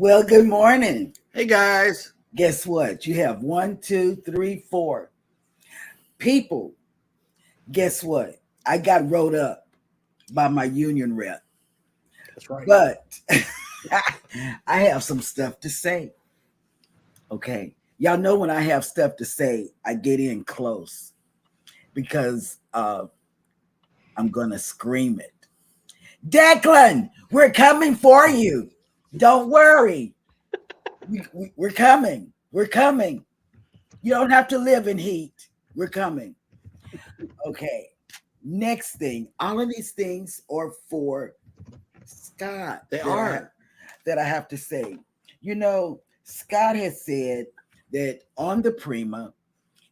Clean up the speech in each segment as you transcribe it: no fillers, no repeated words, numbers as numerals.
Well, good morning. Hey guys. Guess what? You have 1, 2, 3, 4 people. Guess what? I got wrote up by my union rep. That's right. But I have some stuff to say. Okay. Y'all know when I have stuff to say, I get in close because I'm going to scream it. Declan, we're coming for you. Don't worry. We're coming. We're coming. You don't have to live in heat. We're coming. Okay. Next thing. All of these things are for Scott. They are. That I have to say. You know, Scott has said that on the Prima,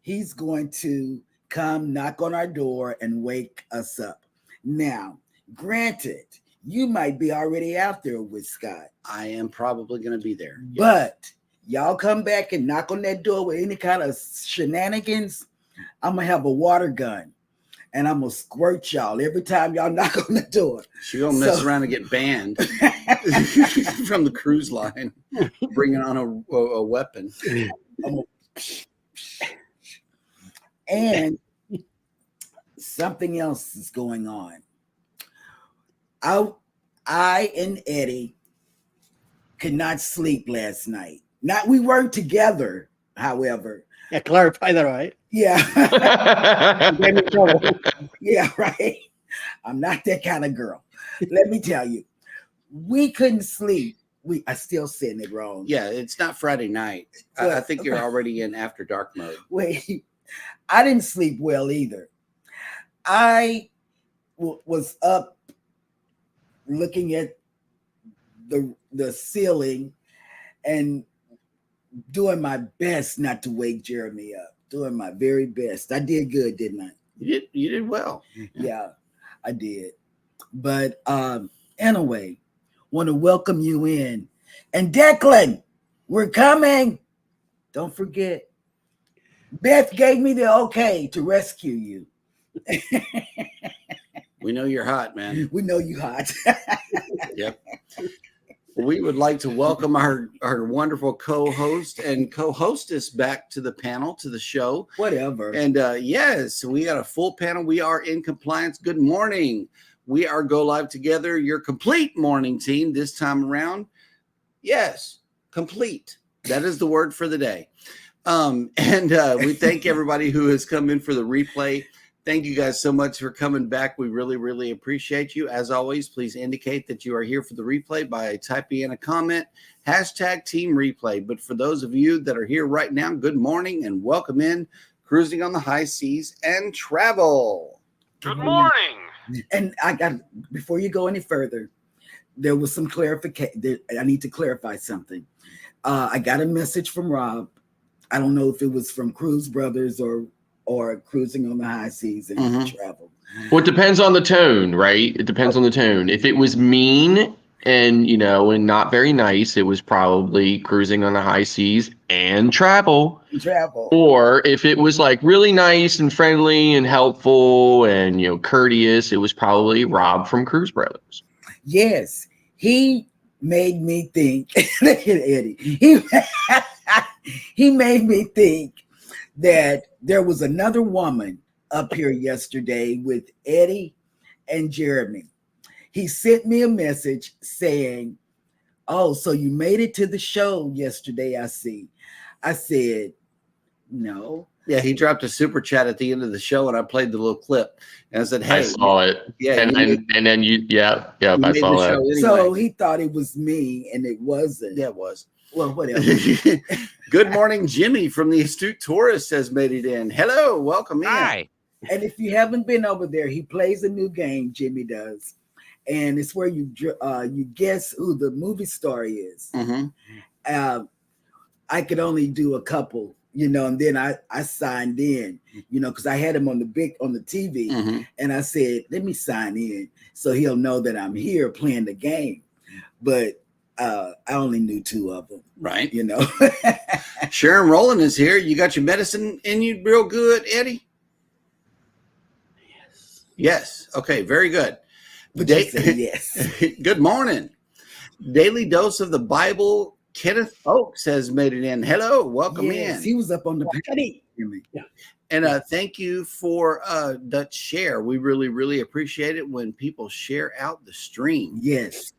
he's going to come knock on our door and wake us up. Now, granted, you might be already out there with Scott. I am probably going to be there. But y'all come back and knock on that door with any kind of shenanigans, I'm going to have a water gun and I'm going to squirt y'all every time y'all knock on the door. She's going to mess around and get banned from the cruise line, bringing on a weapon. And something else is going on. I and Eddie could not sleep last night. We weren't together, however. Yeah, clarify that, right? Yeah. Yeah, right. I'm not that kind of girl. Let me tell you, we couldn't sleep. I still saying it wrong. Yeah, it's not Friday night. I think you're already in after dark mode. Wait, I didn't sleep well either. I was up looking at the ceiling and doing my best not to wake Jeremy up. Doing my very best. I did good, didn't I? You did well. Yeah, I did. But anyway, want to welcome you in. And Declan, we're coming. Don't forget. Beth gave me the okay to rescue you. We know you're hot, man. We know you hot. Yep. We would like to welcome our wonderful co-host and co-hostess back to the panel, to the show. Whatever. And yes, we got a full panel. We are in compliance. Good morning. We are Go Live Together, your complete morning team this time around. Yes, complete. That is the word for the day. And we thank everybody who has come in for the replay. Thank you guys so much for coming back. We really, really appreciate you. As always, please indicate that you are here for the replay by typing in a comment, #Team Replay. But for those of you that are here right now, good morning and welcome in Cruising on the High Seas and Travel. Good morning. And before you go any further, there was some clarification. I need to clarify something. I got a message from Rob. I don't know if it was from Cruise Brothers or Cruising on the High Seas and Travel. Well, it depends on the tone, right? It depends on the tone. If it was mean and, and not very nice, it was probably Cruising on the High Seas and Travel. Or if it was like really nice and friendly and helpful and, courteous, it was probably Rob from Cruise Brothers. Yes. He made me think, look at Eddie. He made me think that there was another woman up here yesterday with Eddie and Jeremy. He sent me a message saying, "Oh, so you made it to the show yesterday, I see." I said, "No." Yeah, he dropped a super chat at the end of the show, and I played the little clip. And I said, "Hey, I saw it." Yeah, and then you, I saw that. Anyway. So he thought it was me, and it wasn't. Yeah, it was. Well, whatever. Good morning, Jimmy from the Astute Tourist has made it in. Hello, welcome in. Hi. And if you haven't been over there, he plays a new game. Jimmy does, and it's where you guess who the movie star is. Mm-hmm. I could only do a couple, and then I signed in, because I had him on the TV, and I said, let me sign in so he'll know that I'm here playing the game. But I only knew 2 of them. Right. Sharon Rowland is here. You got your medicine in you real good, Eddie? Yes. Okay, very good. But yes. Good morning. Daily dose of the Bible Kenneth Oakes has made it in. Hello, welcome in. He was up on the Eddie. Yeah. And thank you for the share. We really, really appreciate it when people share out the stream. Yes.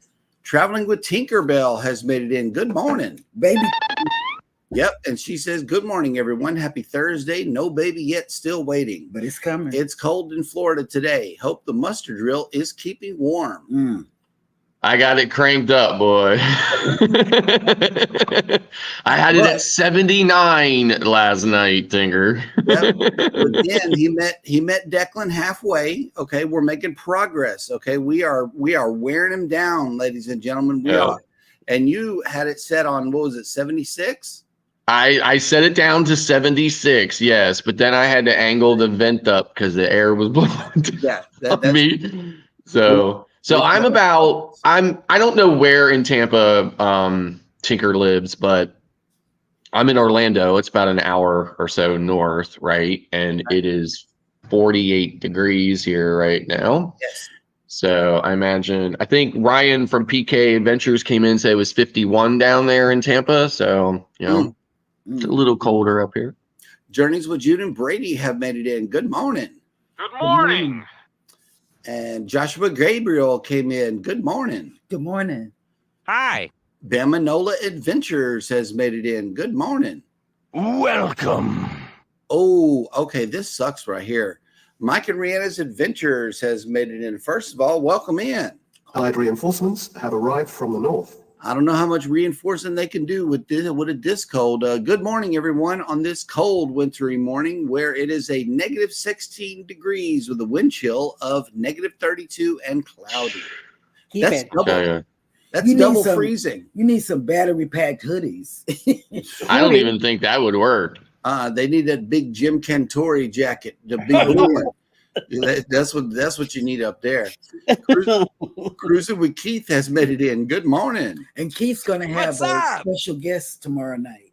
Traveling with Tinkerbell has made it in. Good morning, baby. Yep. And she says, good morning, everyone. Happy Thursday. No baby yet, still waiting. But it's coming. It's cold in Florida today. Hope the muster drill is keeping warm. I got it cranked up, boy. I had it at 79 last night, Tinker. Yep. But then he met Declan halfway. Okay, we're making progress. Okay, we are wearing him down, ladies and gentlemen. We are. And you had it set on, what was it, 76? I set it down to 76, yes, but then I had to angle the vent up because the air was blowing on me. So I don't know where in Tampa Tinker lives, but I'm in Orlando. It's about an hour or so north, right? And it is 48 degrees here right now. Yes. So I think Ryan from PK Adventures came in and said it was 51 down there in Tampa. So, it's a little colder up here. Journeys with Jude and Brady have made it in. Good morning. Good morning. And Joshua Gabriel came in. Good morning. Good morning. Hi. Bamanola Adventures has made it in. Good morning. Welcome. Oh, okay. This sucks right here. Mike and Rihanna's Adventures has made it in. First of all, welcome in. Allied reinforcements have arrived from the north. I don't know how much reinforcing they can do with this cold. Good morning, everyone, on this cold wintry morning where it is a negative 16 degrees with a wind chill of negative 32 and cloudy. That's double. That's double freezing. You need some battery packed hoodies. I don't even think that would work. They need that big Jim Cantori jacket, the big blue one. That's what you need up there. Cruising with Keith has made it in. Good morning. And Keith's going to have a special guest tomorrow night.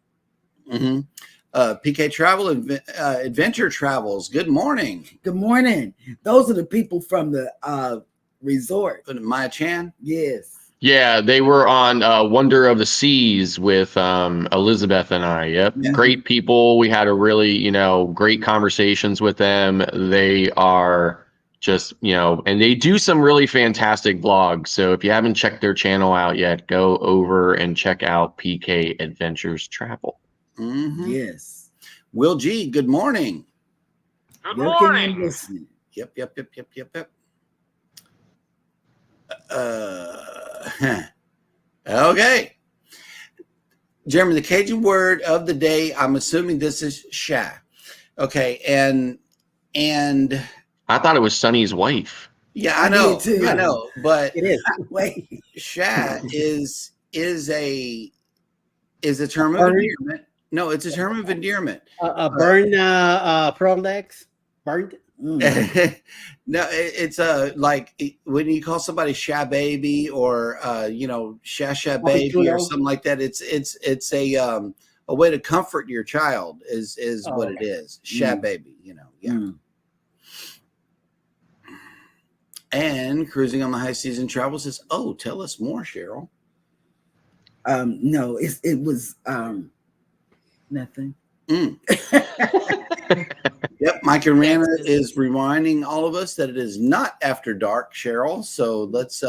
PK Travel Adventure Travels. Good morning. Good morning. Those are the people from the resort. Maya Chan. Yes. Yeah, they were on Wonder of the Seas with Elizabeth and I. Yep. Yeah. Great people. We had a really, great conversations with them. They are just, and they do some really fantastic vlogs. So if you haven't checked their channel out yet, go over and check out PK Adventures Travel. Yes. Will G, good morning. Good morning. Listening. Yep. Okay. Jeremy, the Cajun word of the day, I'm assuming this is shy. Okay, and I thought it was Sonny's wife. Yeah, I know, but it is. Wait, shy is a term of endearment. No, it's a term of endearment. Burned prawn legs, burned. No, it's like when you call somebody shy baby or shy baby or something like that. It's a way to comfort your child is what it is. Shy baby, And Cruising on the High Season Travel says, "Oh, tell us more, Cheryl." No, it was nothing. Yep, Mike and Rana is reminding all of us that it is not after dark, Cheryl. So let's,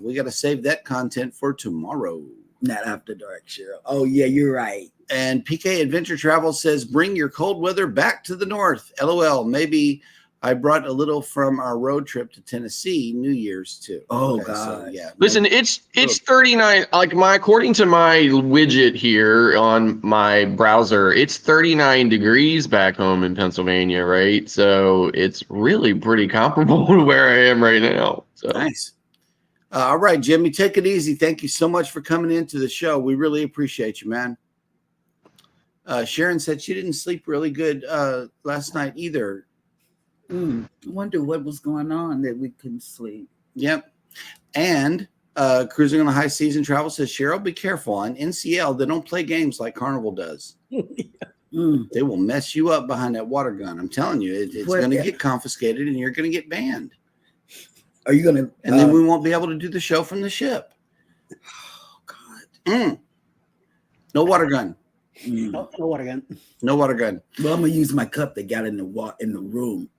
we got to save that content for tomorrow. Not after dark, Cheryl. Oh, yeah, you're right. And PK Adventure Travel says, bring your cold weather back to the north. LOL, maybe I brought a little from our road trip to Tennessee, New Year's too. Oh, okay, God. So, yeah. Listen, it's 39. According to my widget here on my browser, it's 39 degrees back home in Pennsylvania, right? So it's really pretty comparable to where I am right now. So nice. All right, Jimmy, take it easy. Thank you so much for coming into the show. We really appreciate you, man. Sharon said she didn't sleep really good last night either. I wonder what was going on that we couldn't sleep. Yep. And Cruising on the High Season Travel says, Cheryl, be careful. On NCL, they don't play games like Carnival does. They will mess you up behind that water gun. I'm telling you, it's going to get confiscated and you're going to get banned. Are you going to? And then we won't be able to do the show from the ship. Oh, God. No water gun. No water gun. No water gun. Well, I'm gonna use my cup that got in the room.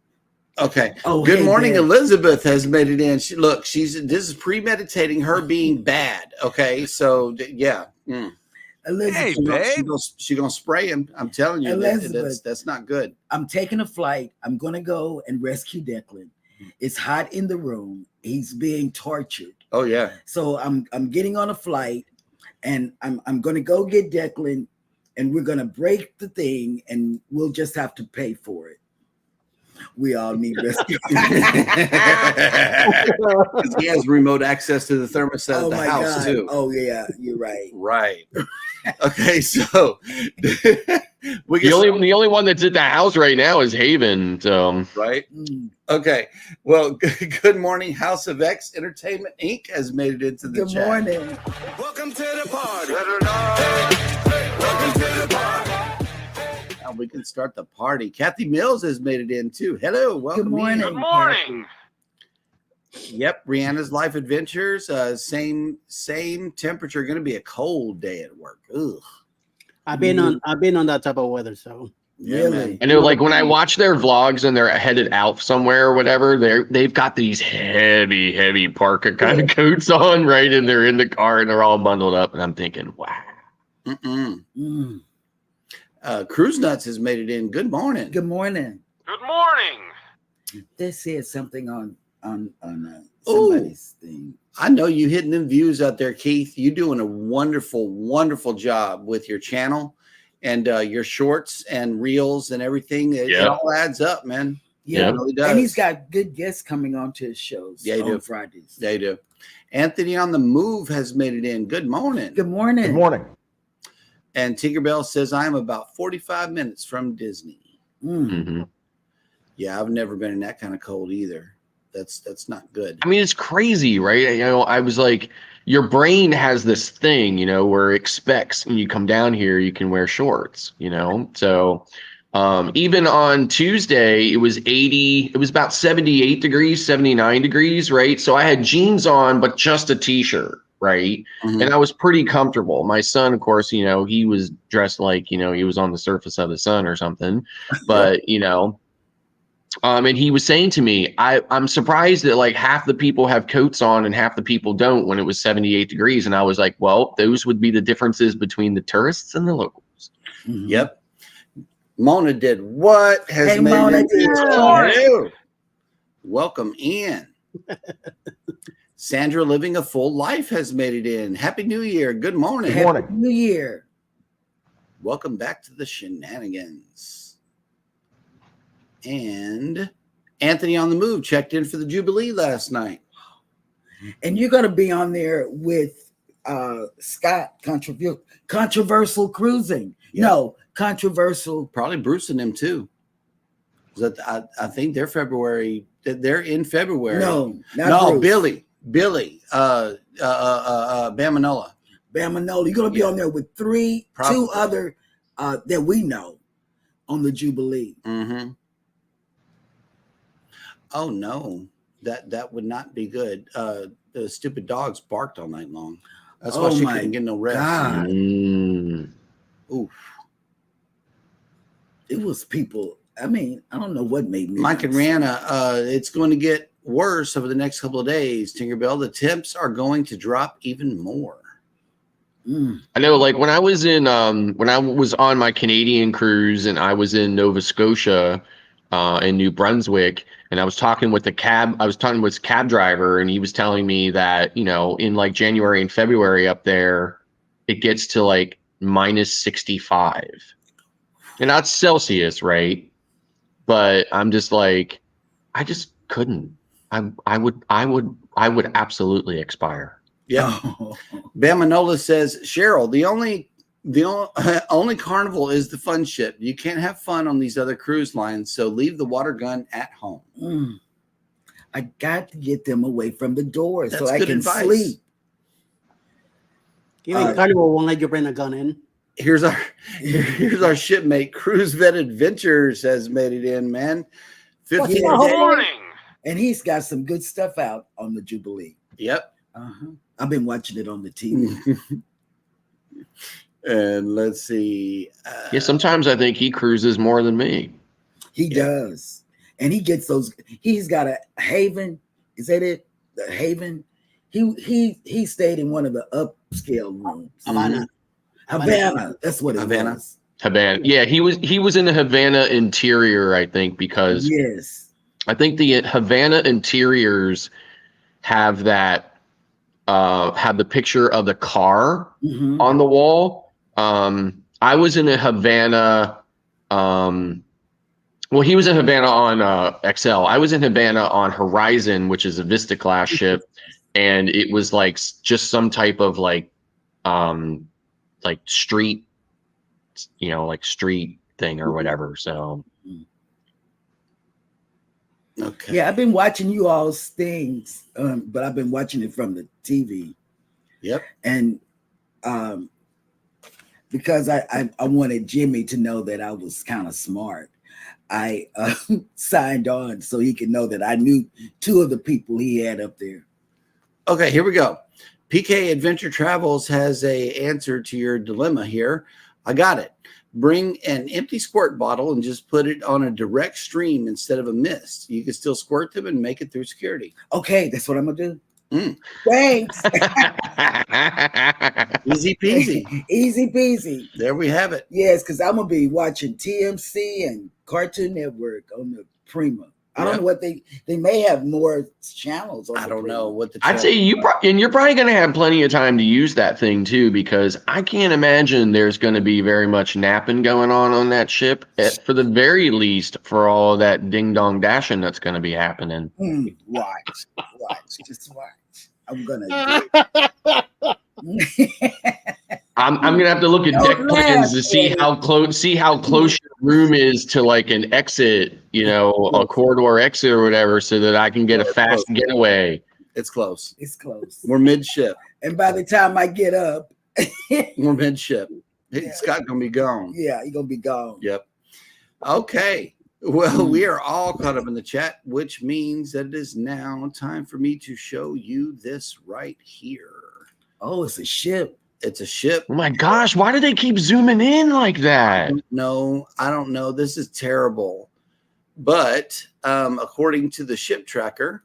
Okay. Oh, Good hey, morning. Dad. Elizabeth has made it in. This is premeditating her being bad. Okay. So yeah. Elizabeth, Hey, babe. She's gonna spray him. I'm telling you, Elizabeth. that's not good. I'm taking a flight. I'm gonna go and rescue Declan. It's hot in the room. He's being tortured. Oh yeah. So I'm getting on a flight, and I'm gonna go get Declan, and we're gonna break the thing, and we'll just have to pay for it. We all need rescue. Because he has remote access to the thermostat of the house too. Oh yeah, you're right. Right. Okay, so The only one that's at the house right now is Haven. So right. Okay. Well, good morning. House of X Entertainment Inc. has made it into the Good chat. morning. Welcome to the party. Welcome to the party. Now we can start the party. Kathy Mills has made it in too. Hello. Welcome. Good morning. Good morning. Yep. Rihanna's Life Adventures. Same temperature. Going to be a cold day at work. Ugh. I've been on that type of weather, so Yeah, Really? man. I know, like when I watch their vlogs and they're headed out somewhere or whatever, they've got these heavy parka kind of coats on, right? And they're in the car and they're all bundled up, and I'm thinking, wow. Cruise Nuts has made it in. Good morning. Good morning. Good morning. They said something on somebody's thing. I know you hitting them views out there, Keith. You're doing a wonderful job with your channel and your shorts and reels and everything. It all adds up, man. Yeah, It really does. and he's got good guests coming on to his shows. Yeah, he on do. Fridays. They do. Anthony on the Move has made it in. Good morning. Good morning. Good morning. And Tinkerbell says, I'm about 45 minutes from Disney. Mm-hmm. Yeah, I've never been in that kind of cold either. That's not good. I mean, it's crazy, right? You know, I was like, your brain has this thing, you know, where it expects when you come down here, you can wear shorts, you know? So even on Tuesday, it was about 78 degrees, 79 degrees, right? So I had jeans on, but just a t-shirt, right? Mhm. And I was pretty comfortable. My son, of course, you know, he was dressed like, you know, he was on the surface of the sun or something, but, you know, and he was saying to me, I'm surprised that like half the people have coats on and half the people don't when it was 78 degrees. And I was like, well, those would be the differences between the tourists and the locals. Mhm. Yep. Mona did what? Has Hey, made Mona it did in. what? Hello. Welcome in. Sandra living a full life has made it in. Happy New Year. Good morning. Good morning. Happy New Year. Welcome back to the shenanigans. And Anthony on the Move checked in for the Jubilee last night. And you're going to be on there with Scott, controversial cruising. Yeah. No, controversial. Probably Bruce and them too. I think they're February. They're in February. No, not Bruce. Billy, Bamanola. Bamanola. You're going to be on there with two other that we know on the Jubilee. Mm-hmm. Oh no, that would not be good. The stupid dogs barked all night long. That's why she couldn't get no rest. God. Oof. It was people. I mean, I don't know what made me. Mike and Rihanna, it's going to get worse over the next couple of days. Tinkerbell, the temps are going to drop even more. I know, like when I was on my Canadian cruise and I was in Nova Scotia in New Brunswick, and I was talking with cab driver, and he was telling me that, you know, in like January and February up there, it gets to like minus 65. And that's Celsius, right? But I'm just like, I just couldn't. I would absolutely expire. Yeah. Bamanola says, Cheryl, the only carnival is the fun ship. You can't have fun on these other cruise lines, so leave the water gun at home. I got to get them away from the doors so That's I good can advice. sleep. even Carnival won't let you bring a gun in. Here's our shipmate. Cruise Vet Adventures has made it in, man. 15 Yeah, Good days. morning. And he's got some good stuff out on the Jubilee. Yep. I've been watching it on the TV. And let's see. Yeah, sometimes I think he cruises more than me. He does. And he gets those. He's got a Haven. Is that it? The Haven. He stayed in one of the upscale rooms. Havana. Havana. That's what it Havana. was. Havana. Yeah, he was in the Havana interior, I think, because Yes. I think the Havana interiors have that have the picture of the car Mhm. on the wall. I was in a Havana. Well, he was in Havana on XL. I was in Havana on Horizon, which is a Vista class ship, and it was like just some type of like street, like street thing or whatever. So Okay. Yeah, I've been watching you all's things, but I've been watching it from the TV. Yep. And because I wanted Jimmy to know that I was kind of smart, I signed on so he could know that I knew two of the people he had up there. Okay, here we go. PK Adventure Travels has a answer to your dilemma here. I got it. Bring an empty squirt bottle and just put it on a direct stream instead of a mist. You can still squirt them and make it through security. Okay, that's what I'm gonna do. Mm. Thanks. Easy peasy. Easy peasy. There we have it. Yes, because I'm gonna be watching TMC and Cartoon Network on the Prima. I don't know what they may have more channels. On I don't know what the. I'd say you're probably going to have plenty of time to use that thing too, because I can't imagine there's going to be very much napping going on that ship. For the very least, for all of that ding dong dashing that's going to be happening. Watch, just watch. I'm gonna do it. I'm gonna have to look at deck plans to see how close your room is to like an exit, a corridor exit or whatever, so that I can get a fast getaway. It's close. It's close. We're midship. And by the time I get up, we're midship. Scott's gonna be gone. Yeah, he's gonna be gone. Yep. Okay. Well, we are all caught up in the chat, which means that it is now time for me to show you this right here. Oh, it's a ship. It's a ship. Oh my gosh, why do they keep zooming in like that? I don't know. This is terrible. But according to the ship tracker,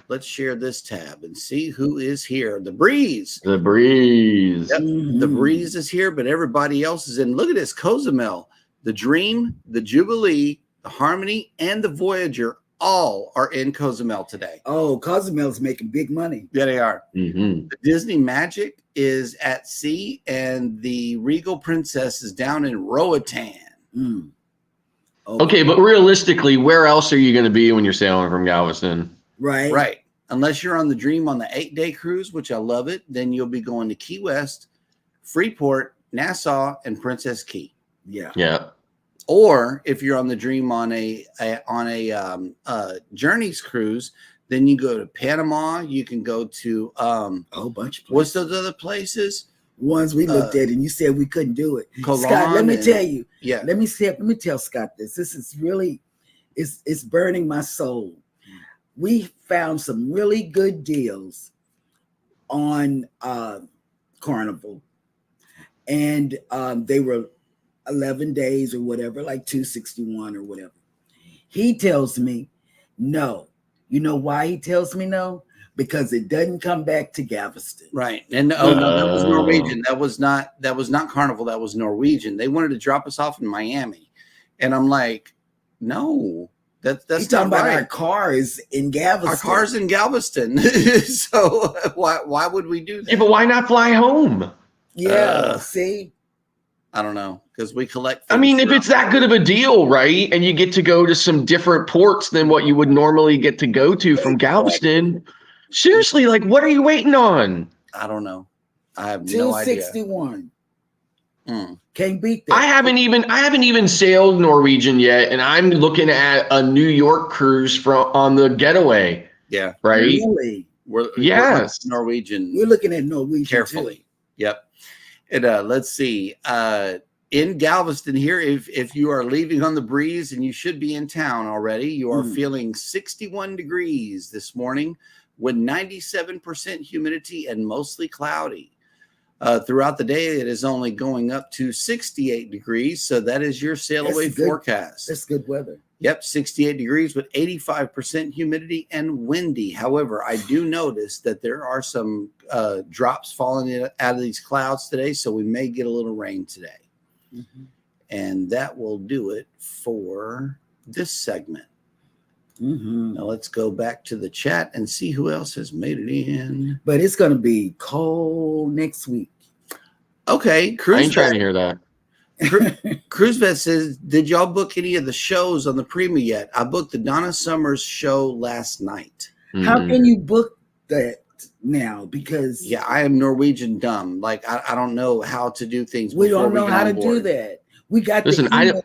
let's share this tab and see who is here. The Breeze. The Breeze. Yep. The Breeze is here, but everybody else is in. Look at this. Cozumel, the Dream, the Jubilee, the Harmony, and the Voyager all are in Cozumel today. Oh, Cozumel's making big money. Yeah, they are. Mm-hmm. The Disney Magic is at sea, and the Regal Princess is down in Roatan. Okay, but realistically, where else are you going to be when you're sailing from Galveston? Right. Unless you're on the Dream on the 8-day cruise, which I love it, then you'll be going to Key West, Freeport, Nassau, and Princess Key. Yeah. Or if you're on the Dream on a Journeys cruise, then you go to Panama. You can go to a whole bunch of places. What's those other places? Ones we looked at, and you said we couldn't do it. Cologne, Scott, let me tell you. Yeah. Let me tell Scott this. This is really, it's burning my soul. We found some really good deals on Carnival, and they were 11 days or whatever, like 261 or whatever. He tells me no. You know why he tells me no? Because it doesn't come back to Galveston. Right. And no, that was Norwegian. That was not Carnival. That was Norwegian. They wanted to drop us off in Miami. And I'm like, no, that's He's talking not about right. our car is in Galveston. Our car's in Galveston. So why would we do that? Yeah, but why not fly home? Yeah, see? I don't know, because we collect. I mean, if it's that good of a deal, right, and you get to go to some different ports than what you would normally get to go to from Galveston, seriously, like, what are you waiting on? I don't know. I have no idea. 261. Can't beat that. I haven't even sailed Norwegian yet, and I'm looking at a New York cruise on the Getaway. Yeah. Right? Really? We're Norwegian. We're looking at Norwegian carefully. Too. Yep. And let's see. In Galveston here, if you are leaving on the Breeze, and you should be in town already, you are feeling 61 degrees this morning with 97% humidity and mostly cloudy. Throughout the day, it is only going up to 68 degrees. So that is your sail away forecast. That's good weather. Yep, 68 degrees with 85% humidity and windy. However, I do notice that there are some drops falling out of these clouds today, so we may get a little rain today. Mm-hmm. And that will do it for this segment. Mm-hmm. Now let's go back to the chat and see who else has made it in. But it's going to be cold next week. Okay, I ain't trying to hear that. CruiseVet says, did y'all book any of the shows on the Prima yet? I booked the Donna Summers show last night. How can you book that now? Because I am Norwegian dumb. Like I don't know how to do things. We don't know how to do that. We got listen. I don't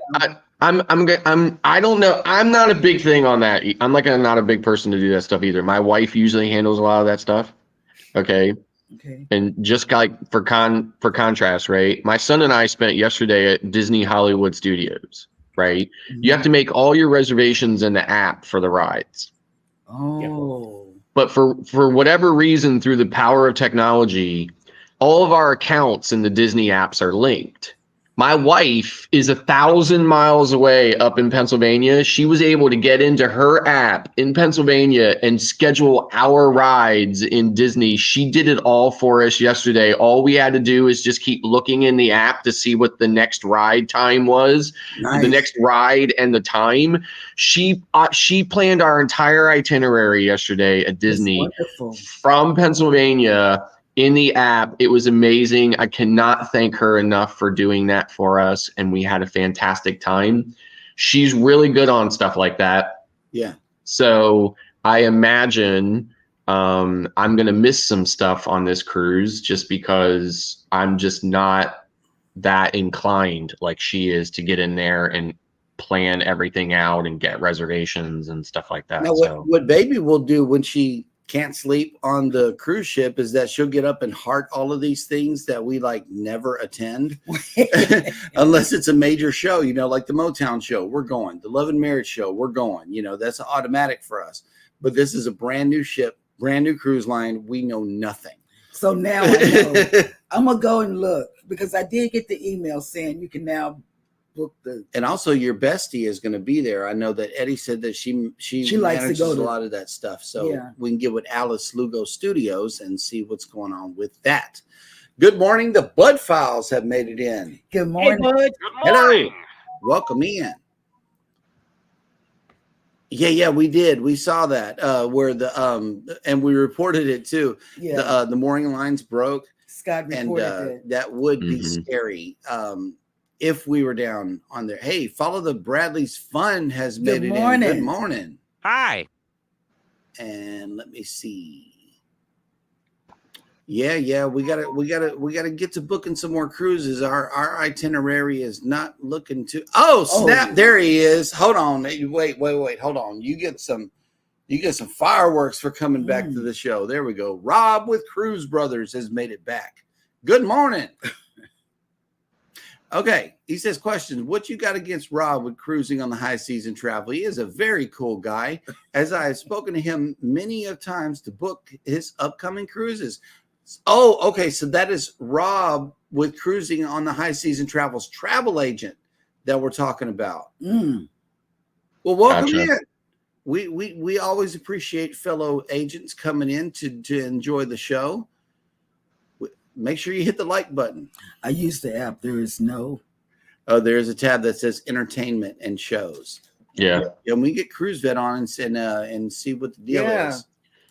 know. I'm not a big thing on that. I'm like not a big person to do that stuff either. My wife usually handles a lot of that stuff. Okay. And just like for contrast, right? My son and I spent yesterday at Disney Hollywood Studios, right? Mm-hmm. You have to make all your reservations in the app for the rides. Oh. But for whatever reason, through the power of technology, all of our accounts in the Disney apps are linked. My wife is 1,000 miles away up in Pennsylvania. She was able to get into her app in Pennsylvania and schedule our rides in Disney. She did it all for us yesterday. All we had to do is just keep looking in the app to see what the next ride time was, the next ride and the time. She planned our entire itinerary yesterday at Disney from Pennsylvania. In the app, it was amazing. I cannot thank her enough for doing that for us, and we had a fantastic time. She's really good on stuff like that. Yeah. So I imagine I'm going to miss some stuff on this cruise just because I'm just not that inclined like she is to get in there and plan everything out and get reservations and stuff like that. Now, what Baby will do when she can't sleep on the cruise ship is that she'll get up and heart all of these things that we like never attend unless it's a major show, like the Motown show, we're going, the Love and Marriage show, we're going, that's automatic for us. But this is a brand new ship, brand new cruise line. We know nothing. So now I know. I'm going to go and look because I did get the email saying you can now book and also your bestie is going to be there. I know that Eddie said that she likes to go a lot of that stuff. So we can get with Alice Lugo Studios and see what's going on with that. Good morning. The Bud Files have made it in. Good morning. Hey, Bud. Good morning. Hello. Welcome in. Yeah, we did. We saw that where the and we reported it too. Yeah. The mooring lines broke. Scott reported that would be scary. If we were down on there. Hey, Follow the Bradley's Fun has made it in. Good morning. Hi. And let me see. Yeah, we gotta get to booking some more cruises. Our itinerary is not looking too. Oh, snap! There he is. Hold on. Wait. Hold on. You get some fireworks for coming back to the show. There we go. Rob with Cruise Brothers has made it back. Good morning. Okay, he says, questions. What you got against Rob with cruising on the high seas and travel? He is a very cool guy, as I have spoken to him many of times to book his upcoming cruises. Oh, okay, so that is Rob with cruising on the high seas and travels travel agent that we're talking about. Well, welcome in. We always appreciate fellow agents coming in to enjoy the show. Make sure you hit the like button. I use the app. There's a tab that says entertainment and shows. Yeah. And we get CruiseVet on and see what the deal is.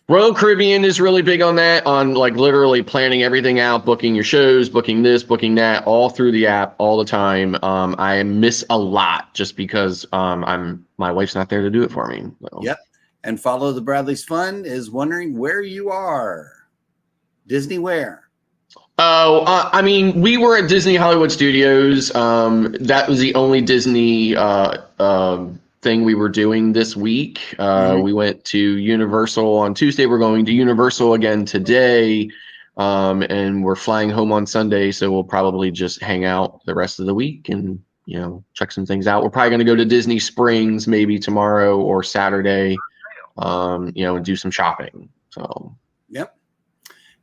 Royal Caribbean is really big on that, on like literally planning everything out, booking your shows, booking this, booking that, all through the app all the time. I miss a lot just because my wife's not there to do it for me. So. Yep. And Follow the Bradley's Fun is wondering where you are. Disney where? Oh, I mean, we were at Disney Hollywood Studios. That was the only Disney thing we were doing this week. We went to Universal on Tuesday. We're going to Universal again today, and we're flying home on Sunday. So we'll probably just hang out the rest of the week and check some things out. We're probably going to go to Disney Springs maybe tomorrow or Saturday, and do some shopping. So. Yep.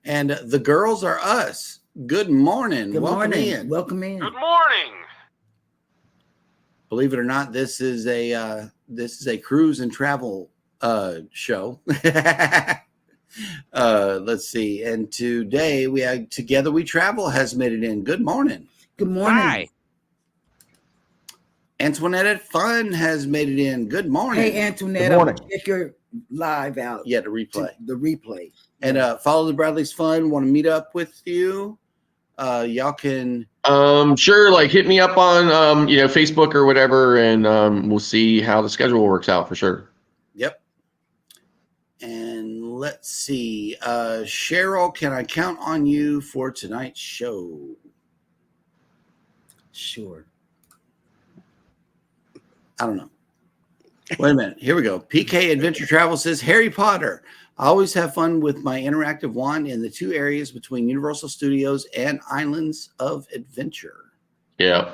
And The Girls Are Us Good morning. Good Welcome morning. in. Welcome in. Good morning. Believe it or not, this is a cruise and travel show. Let's see. And today we have Together We Travel has made it in. Good morning. Good morning. Hi. Antoinette at Fun has made it in. Good morning. Hey, Antoinette, Good morning. check your live out. Yeah, the replay. The replay. And follow the Bradley's Fun. Want to meet up with you? Y'all can. Sure. Like hit me up on, Facebook or whatever, and we'll see how the schedule works out for sure. Yep. And let's see. Cheryl, can I count on you for tonight's show? Sure. I don't know. Wait a minute. Here we go. PK Adventure Travel says, Harry Potter. I always have fun with my interactive wand in the two areas between Universal Studios and Islands of Adventure. Yeah.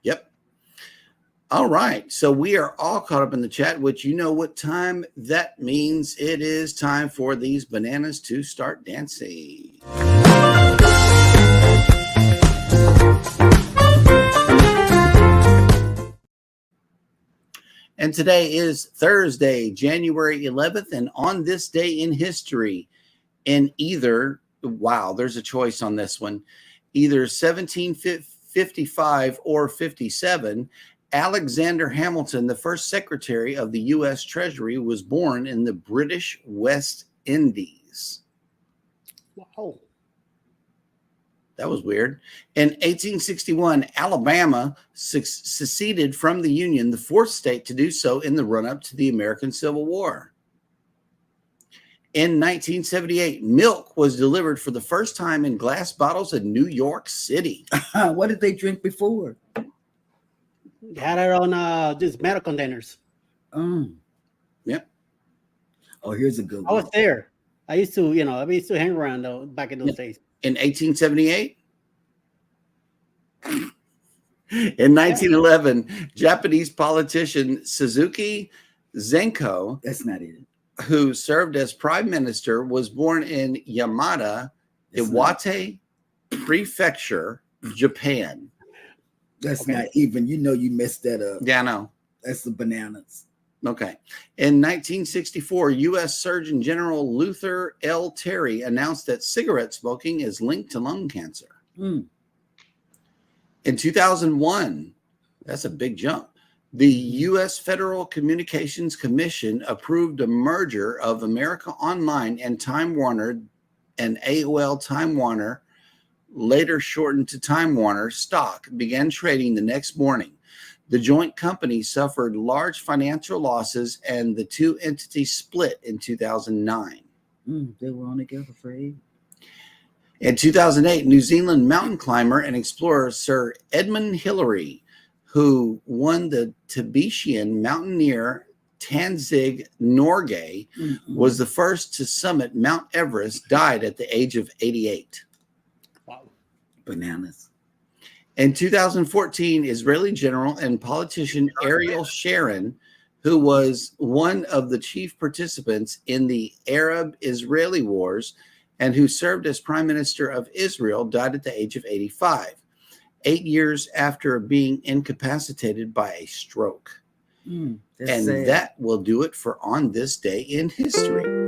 Yep. All right. So we are all caught up in the chat, which you know what time that means. It is time for these bananas to start dancing. And today is Thursday, January 11th. And on this day in history, in either, wow, there's a choice on this one, either 1755 or 57, Alexander Hamilton, the first Secretary of the U.S. Treasury, was born in the British West Indies. Wow. That was weird. In 1861, Alabama seceded from the Union, the fourth state to do so in the run-up to the American Civil War. In 1978, milk was delivered for the first time in glass bottles in New York City. What did they drink before? They had it on these metal containers. Yep. Oh, here's a good I one. was there. I used to hang around though back in those days. In 1878, in 1911, Japanese politician Suzuki Zenko, That's not it. who served as prime minister, was born in Yamada, That's not, Iwate Prefecture, Japan. that's not even. You know you messed that up. Yeah, I know. That's the bananas. Okay. In 1964, U.S. Surgeon General Luther L. Terry announced that cigarette smoking is linked to lung cancer. Mm. In 2001, that's a big jump, the U.S. Federal Communications Commission approved a merger of America Online and Time Warner, and AOL Time Warner, later shortened to Time Warner, stock began trading the next morning. The joint company suffered large financial losses, and the two entities split in 2009. They were on together for 8. In 2008, New Zealand mountain climber and explorer Sir Edmund Hillary, who won the Tibetan mountaineer Tenzing Norgay, was the first to summit Mount Everest, died at the age of 88. Wow. Bananas. In 2014, Israeli general and politician Ariel Sharon, who was one of the chief participants in the Arab-Israeli wars and who served as prime minister of Israel, died at the age of 85, 8 years after being incapacitated by a stroke. And And that will do it for On This Day in History.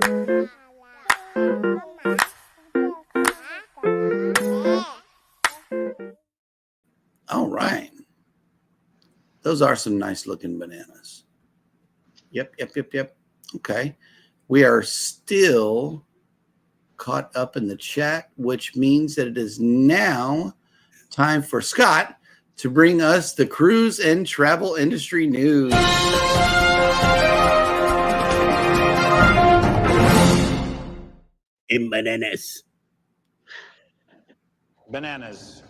All right. Those are some nice looking bananas. Yep. Okay. We are still caught up in the chat, which means that it is now time for Scott to bring us the cruise and travel industry news. In bananas. Bananas.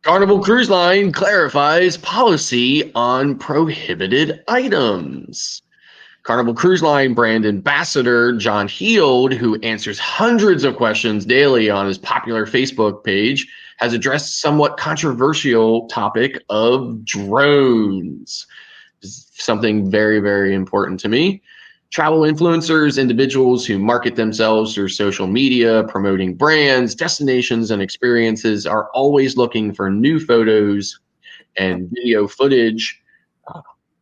Carnival Cruise Line clarifies policy on prohibited items. Carnival Cruise Line brand ambassador John Heald, who answers hundreds of questions daily on his popular Facebook page, has addressed somewhat controversial topic of drones. Something very, very important to me. Travel influencers, individuals who market themselves through social media, promoting brands, destinations, and experiences, are always looking for new photos and video footage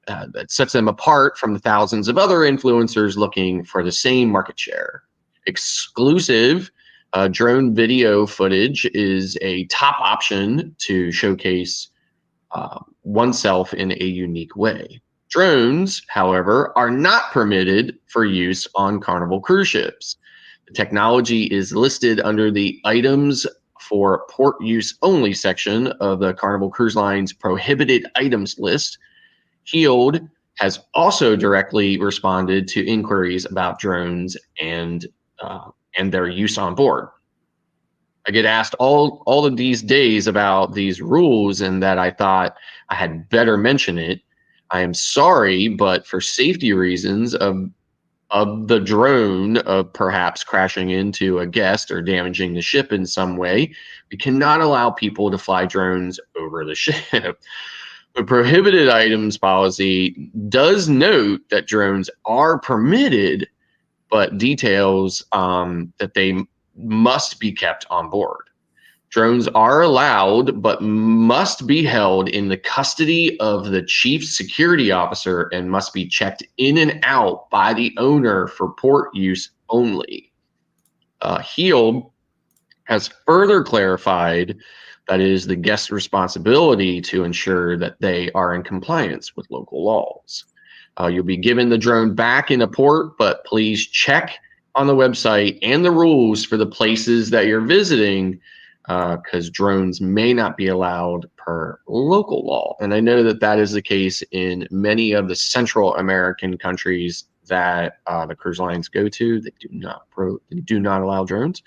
that sets them apart from the thousands of other influencers looking for the same market share. Exclusive drone video footage is a top option to showcase oneself in a unique way. Drones, however, are not permitted for use on Carnival cruise ships. The technology is listed under the items for port use only section of the Carnival Cruise Line's prohibited items list. Heald has also directly responded to inquiries about drones and their use on board. I get asked all of these days about these rules, and that I thought I had better mention it. I am sorry, but for safety reasons of the drone of perhaps crashing into a guest or damaging the ship in some way, we cannot allow people to fly drones over the ship. The prohibited items policy does note that drones are permitted, but details that they must be kept on board. Drones are allowed, but must be held in the custody of the chief security officer and must be checked in and out by the owner for port use only. Heald has further clarified that it is the guest's responsibility to ensure that they are in compliance with local laws. You'll be given the drone back in a port, but please check on the website and the rules for the places that you're visiting, because drones may not be allowed per local law. And I know that that is the case in many of the Central American countries that the cruise lines go to. They do not allow drones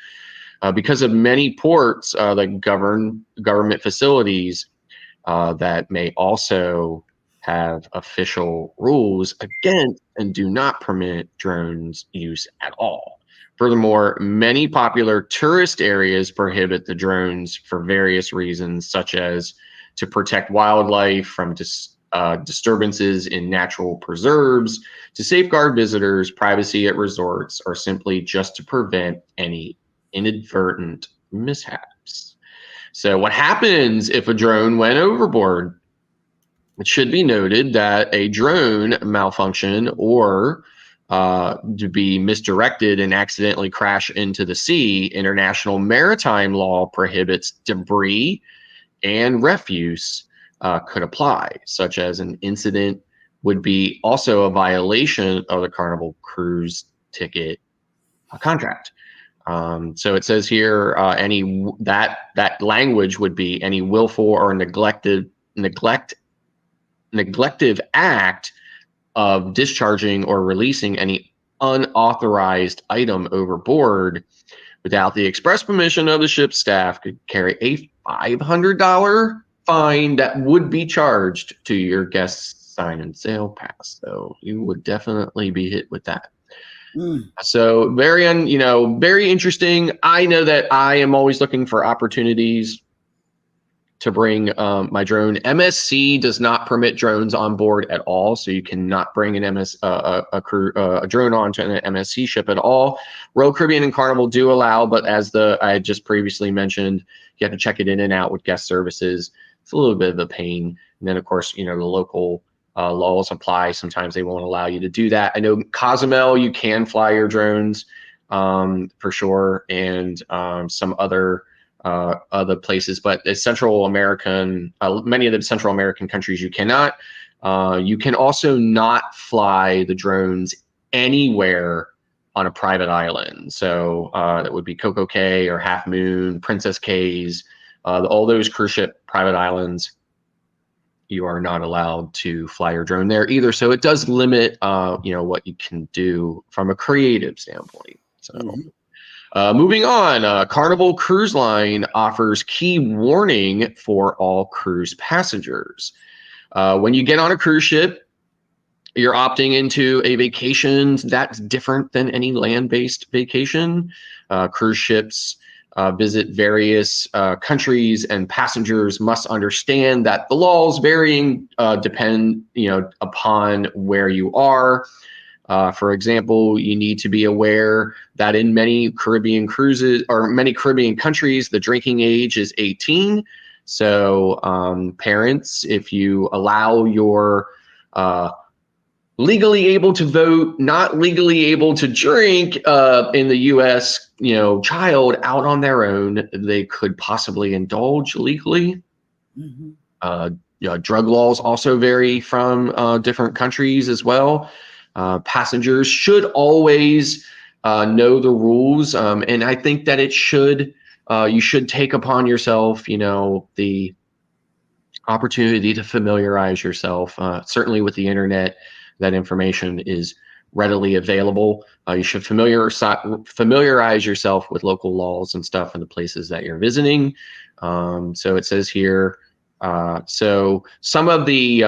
because of many ports that govern government facilities that may also have official rules against and do not permit drones use at all. Furthermore, many popular tourist areas prohibit the drones for various reasons, such as to protect wildlife from disturbances in natural preserves, to safeguard visitors' privacy at resorts, or simply just to prevent any inadvertent mishaps. So what happens if a drone went overboard? It should be noted that a drone malfunction or to be misdirected and accidentally crash into the sea, international maritime law prohibits debris and refuse could apply, such as an incident would be also a violation of the Carnival cruise ticket contract. So it says here that language would be any willful or neglective act of discharging or releasing any unauthorized item overboard without the express permission of the ship's staff could carry a $500 fine that would be charged to your guest's sign and sail pass. So you would definitely be hit with that. So very interesting. I know that I am always looking for opportunities to bring my drone. MSC does not permit drones on board at all, so you cannot bring a drone onto an MSC ship at all. Royal Caribbean and Carnival do allow, but as I just previously mentioned, you have to check it in and out with guest services. It's a little bit of a pain. And then, of course, the local laws apply. Sometimes they won't allow you to do that. I know Cozumel, you can fly your drones for sure, and some other places, but the Central American, many of the Central American countries, you cannot. You can also not fly the drones anywhere on a private island. So that would be Coco Cay or Half Moon, Princess Cays, all those cruise ship private islands. You are not allowed to fly your drone there either. So it does limit, what you can do from a creative standpoint. So. Moving on, Carnival Cruise Line offers key warning for all cruise passengers. When you get on a cruise ship, you're opting into a vacation that's different than any land-based vacation. Cruise ships visit various countries, and passengers must understand that the laws varying depend, upon where you are. For example, you need to be aware that in many Caribbean cruises or many Caribbean countries, the drinking age is 18. So parents, if you allow your legally able to vote, not legally able to drink in the U.S., child out on their own, they could possibly indulge legally. Drug laws also vary from different countries as well. Passengers should always know the rules, and I think that you should take upon yourself, the opportunity to familiarize yourself. Certainly with the internet, that information is readily available. You should familiarize yourself with local laws and stuff in the places that you're visiting. So it says here, so some of the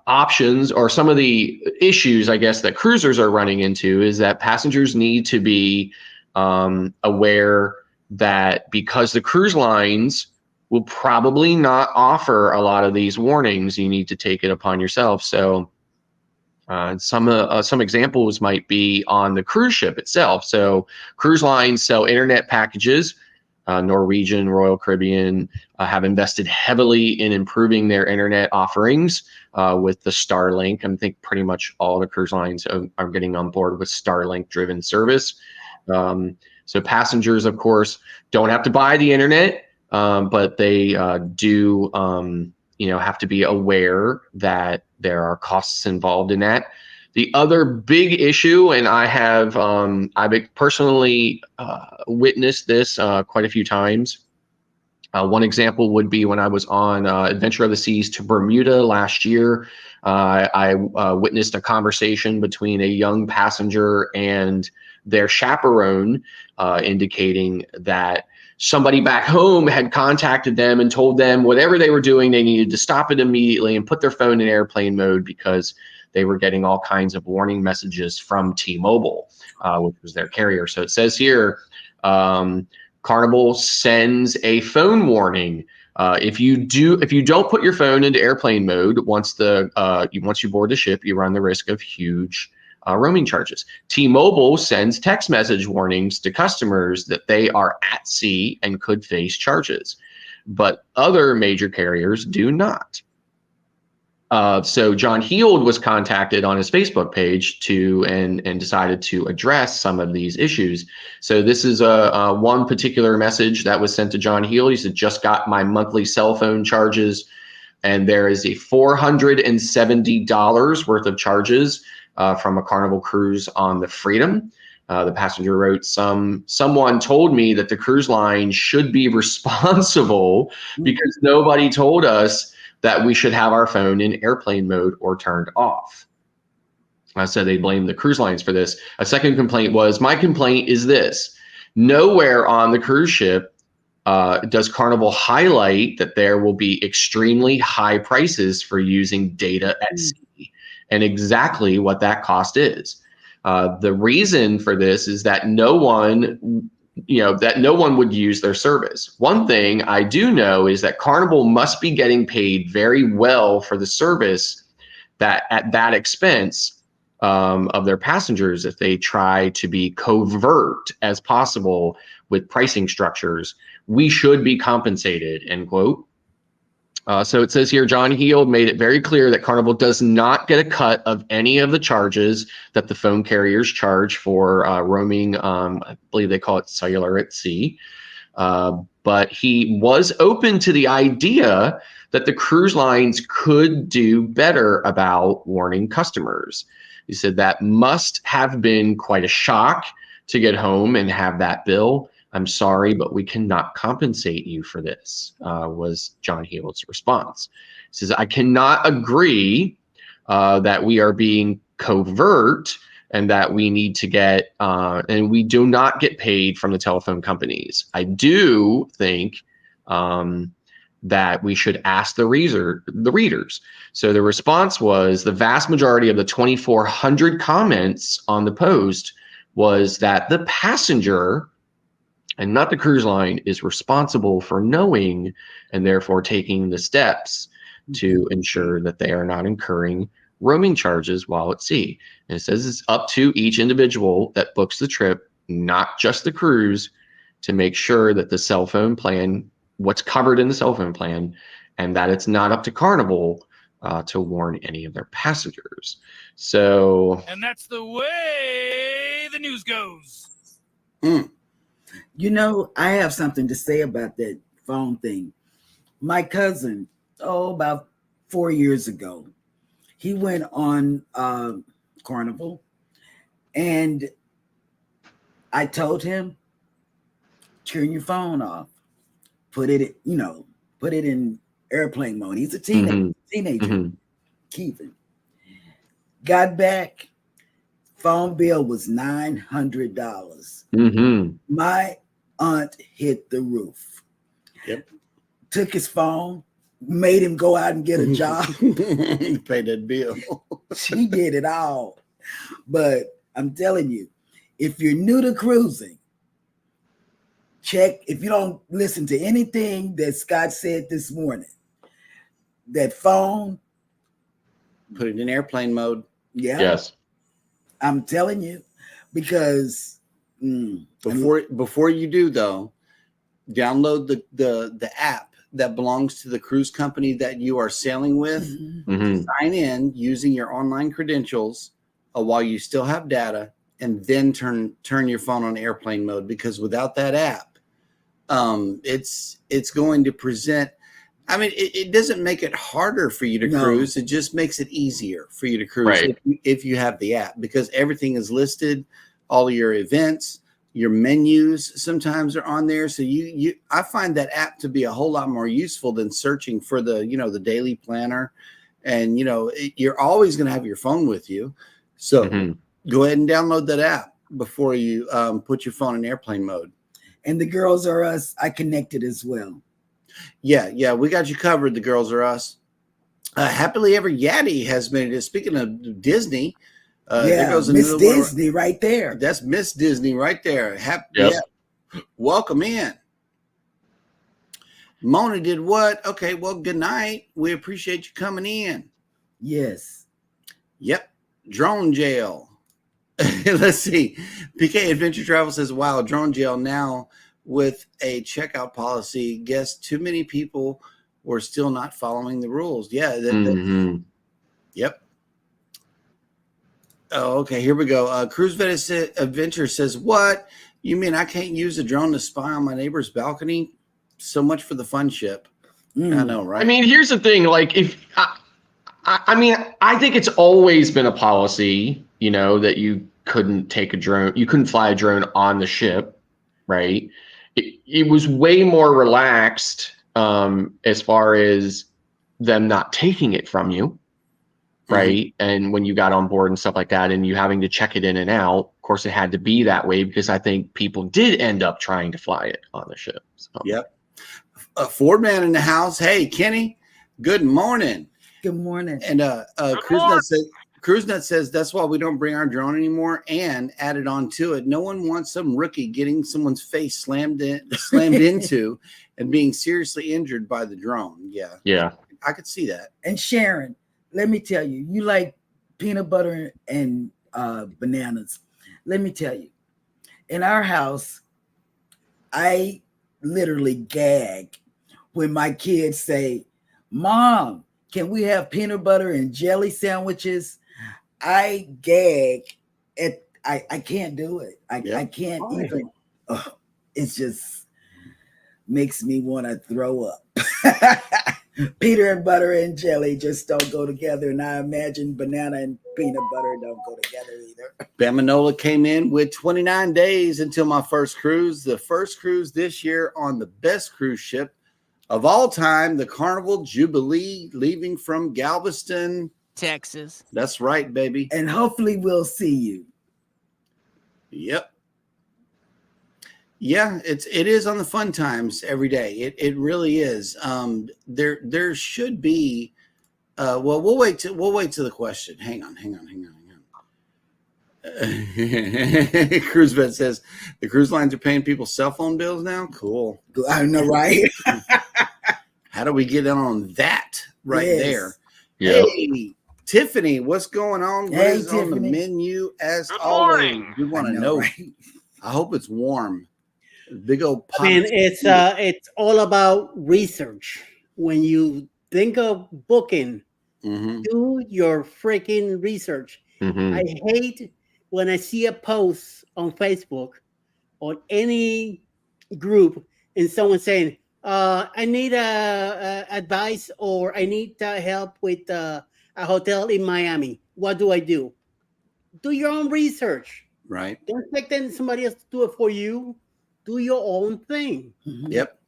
options or some of the issues, I guess, that cruisers are running into is that passengers need to be aware that because the cruise lines will probably not offer a lot of these warnings, you need to take it upon yourself. So some examples might be on the cruise ship itself. So cruise lines sell internet packages. Norwegian, Royal Caribbean have invested heavily in improving their internet offerings with the Starlink. I think pretty much all the cruise lines are getting on board with Starlink-driven service. So passengers, of course, don't have to buy the internet, but they do, have to be aware that there are costs involved in that. The other big issue, and I've personally witnessed this quite a few times. One example would be when I was on Adventure of the Seas to Bermuda last year. I witnessed a conversation between a young passenger and their chaperone, indicating that somebody back home had contacted them and told them whatever they were doing, they needed to stop it immediately and put their phone in airplane mode because they were getting all kinds of warning messages from T-Mobile, which was their carrier. So it says here, Carnival sends a phone warning. If you don't put your phone into airplane mode, once you board the ship, you run the risk of huge roaming charges. T-Mobile sends text message warnings to customers that they are at sea and could face charges, but other major carriers do not. So John Heald was contacted on his Facebook page and decided to address some of these issues. So this is one particular message that was sent to John Heald. He said, "Just got my monthly cell phone charges, and there is a $470 worth of charges from a Carnival cruise on the Freedom." The passenger wrote, someone told me that the cruise line should be responsible because nobody told us that we should have our phone in airplane mode or turned off. So they blamed the cruise lines for this. A second complaint was, my complaint is this: nowhere on the cruise ship does Carnival highlight that there will be extremely high prices for using data at sea, and exactly what that cost is. The reason for this is that no one would use their service. One thing I do know is that Carnival must be getting paid very well for the service that at that expense of their passengers if they try to be covert as possible with pricing structures. We should be compensated, end quote. So it says here, John Heald made it very clear that Carnival does not get a cut of any of the charges that the phone carriers charge for roaming. I believe they call it cellular at sea. But he was open to the idea that the cruise lines could do better about warning customers. He said that must have been quite a shock to get home and have that bill. I'm sorry, but we cannot compensate you for this, was John Heald's response. He says, I cannot agree that we are being covert and that we need to get, and we do not get paid from the telephone companies. I do think that we should ask the readers. So the response was, the vast majority of the 2,400 comments on the post was that the passenger and not the cruise line is responsible for knowing and therefore taking the steps to ensure that they are not incurring roaming charges while at sea. And it says it's up to each individual that books the trip, not just the cruise, to make sure that the cell phone plan, what's covered in the cell phone plan, and that it's not up to Carnival to warn any of their passengers. So, And that's the way the news goes. You know, I have something to say about that phone thing. My cousin, about 4 years ago, he went on Carnival, and I told him, turn your phone off, put it in airplane mode. He's a teenager, Keevan. Got back, phone bill was $900. My aunt hit the roof. Yep. Took his phone, made him go out and get a job. Pay that bill. She did it all. But I'm telling you, if you're new to cruising, check. If you don't listen to anything that Scott said this morning, that phone, Put it in airplane mode. yeah. yes. I'm telling you, because Before you do though, download the app that belongs to the cruise company that you are sailing with. Sign in using your online credentials while you still have data, and then turn your phone on airplane mode, because without that app, it's going to present. I mean, it doesn't make it harder for you to cruise. It just makes it easier for you to cruise, Right. if you have the app, because everything is listed, all of your events, your menus sometimes are on there. So I find that app to be a whole lot more useful than searching for the daily planner. And, you're always going to have your phone with you. So go ahead and download that app before you put your phone in airplane mode. and the Girls Are Us, I connected as well. Yeah, we got you covered. The Girls Are Us. Happily Ever Yaddy has made it. Speaking of Disney, there goes Miss Disney right there. That's Miss Disney right there. Welcome in. Mona did what? Okay, well, good night. We appreciate you coming in. Yes. Yep. Drone jail. Let's see. PK Adventure Travel says, wow, drone jail now with a checkout policy. Guess too many people were still not following the rules. Yeah. Yep. Oh, okay. Here we go. Cruise Vet Adventure says, what? You mean I can't use a drone to spy on my neighbor's balcony? So much for the fun ship. I know, right? I mean, here's the thing. Like, I think it's always been a policy, that you couldn't take a drone, you couldn't fly a drone on the ship, right? It was way more relaxed as far as them not taking it from you, right? And when you got on board and stuff like that, and you having to check it in and out, of course, it had to be that way because I think people did end up trying to fly it on the ship. So. Yep. A Ford man in the house. Hey, Kenny, good morning. Good morning. And CruiseNet says that's why we don't bring our drone anymore, and added on to it, no one wants some rookie getting someone's face slammed into and being seriously injured by the drone. Yeah, I could see that. And Sharon, let me tell you, you like peanut butter and bananas. Let me tell you, in our house, I literally gag when my kids say, Mom, can we have peanut butter and jelly sandwiches? I gag at I can't do it. I can't even. It just makes me want to throw up. Peanut butter and jelly just don't go together, and I imagine banana and peanut butter don't go together either. Bamanola came in with 29 days until my first cruise. The first cruise this year on the best cruise ship of all time, the Carnival Jubilee, leaving from Galveston, Texas. That's right, baby. And hopefully we'll see you. Yep. Yeah, it is on the fun times every day. It really is. There should be. Well, we'll wait till the question. Hang on. Cruise Vet says the cruise lines are paying people's cell phone bills now. Cool. I know, right? How do we get in on that there? Yep. Hey, Tiffany, what's going on? What Hey, is on the Tiffany. menu as Good always? morning. We want I to know, know. right? I hope it's warm. Big old pot. I mean, it's all about research. When you think of booking, Mhm. do your freaking research. Mhm. I hate when I see a post on Facebook or any group and someone saying, I need advice or I need help with a hotel in Miami. What do I do? Do your own research. Right. Don't expect somebody else to do it for you. Do your own thing. Mhm. Yep.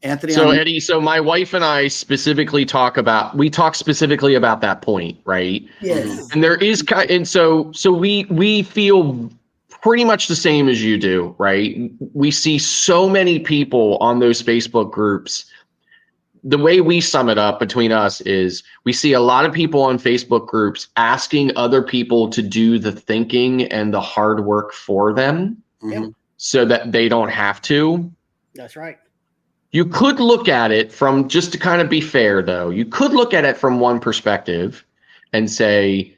Anthony. So Eddie, so my wife and I talk specifically about that point, right? Yes. And there is and so we feel pretty much the same as you do, right? We see so many people on those Facebook groups. The way we sum it up between us is we see a lot of people on Facebook groups asking other people to do the thinking and the hard work for them Mhm. so that they don't have to. That's right. You could look at it from, just to kind of be fair though, you could look at it from one perspective and say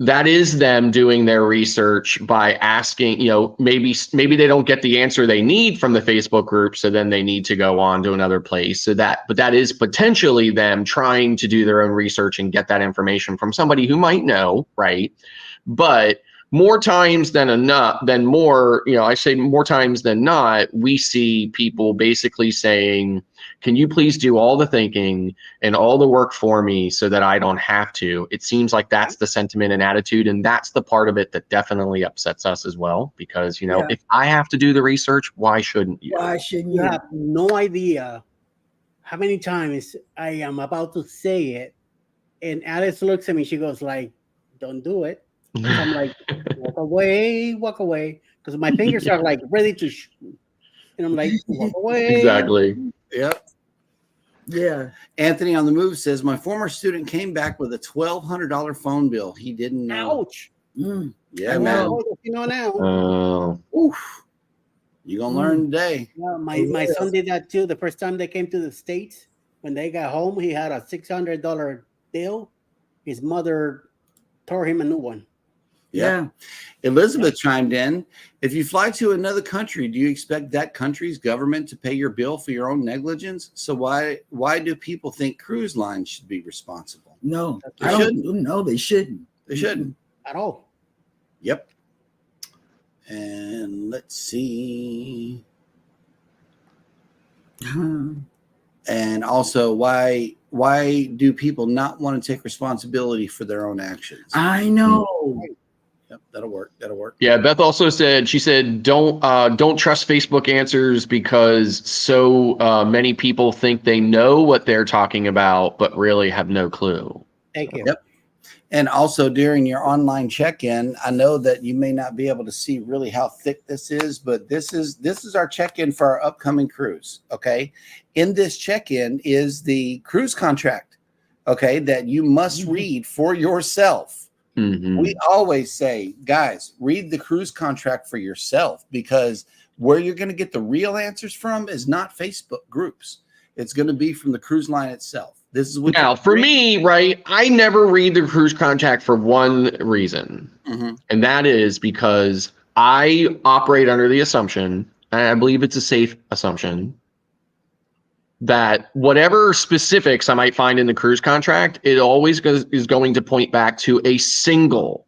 that is them doing their research by asking, maybe they don't get the answer they need from the Facebook group, so then they need to go on to another place. But that is potentially them trying to do their own research and get that information from somebody who might know, right? But more times than enough, I say more times than not, we see people basically saying, can you please do all the thinking and all the work for me so that I don't have to? It seems like that's the sentiment and attitude. And that's the part of it that definitely upsets us as well, because, Yeah. if I have to do the research, why shouldn't you? Why shouldn't You you? have no idea how many times I am about to say it, and Alice looks at me. She goes like, "Don't do it." So I'm like, "Walk away," because my fingers are like ready to shoot, and I'm like, "Walk away." Exactly. Yep. Yeah. Anthony on the move says my former student came back with a $1,200 phone bill. He didn't know. Ouch! Mm. Yeah, I man. know. You know now. Oh. Oof. You gonna learn today. Yeah, my Yes. son did that too. The first time they came to the States, when they got home, he had a $600 bill. His mother tore him a new one. Yeah. Elizabeth chimed in. If you fly to another country, do you expect that country's government to pay your bill for your own negligence? So why do people think cruise lines should be responsible? No, They I don't. shouldn't. No, they shouldn't. They shouldn't. At all. Yep. And let's see. And also, why do people not want to take responsibility for their own actions? I know. Yep, that'll work. That'll work. Yeah, Beth also said, don't trust Facebook answers because so many people think they know what they're talking about, but really have no clue. Thank you. Yep. And also during your online check-in, I know that you may not be able to see really how thick this is, but this is our check-in for our upcoming cruise. Okay. In this check-in is the cruise contract. Okay, that you must read for yourself. Mm-hmm. We always say, guys, read the cruise contract for yourself, because where you're going to get the real answers from is not Facebook groups. It's going to be from the cruise line itself. This is what Now, for me, right, I never read the cruise contract for one reason, and that is because I operate under the assumption, and I believe it's a safe assumption, that whatever specifics I might find in the cruise contract, it always is going to point back to a single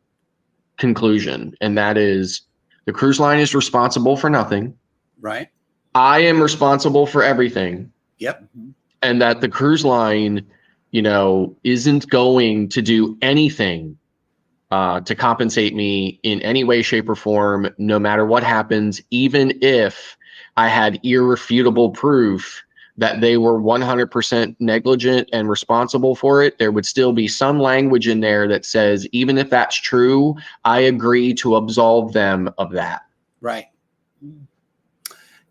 conclusion, and that is the cruise line is responsible for nothing. Right. I am responsible for everything. Yep. And that the cruise line, isn't going to do anything to compensate me in any way, shape, or form, no matter what happens, even if I had irrefutable proof that they were 100% negligent and responsible for it. There would still be some language in there that says, even if that's true, I agree to absolve them of that. Right.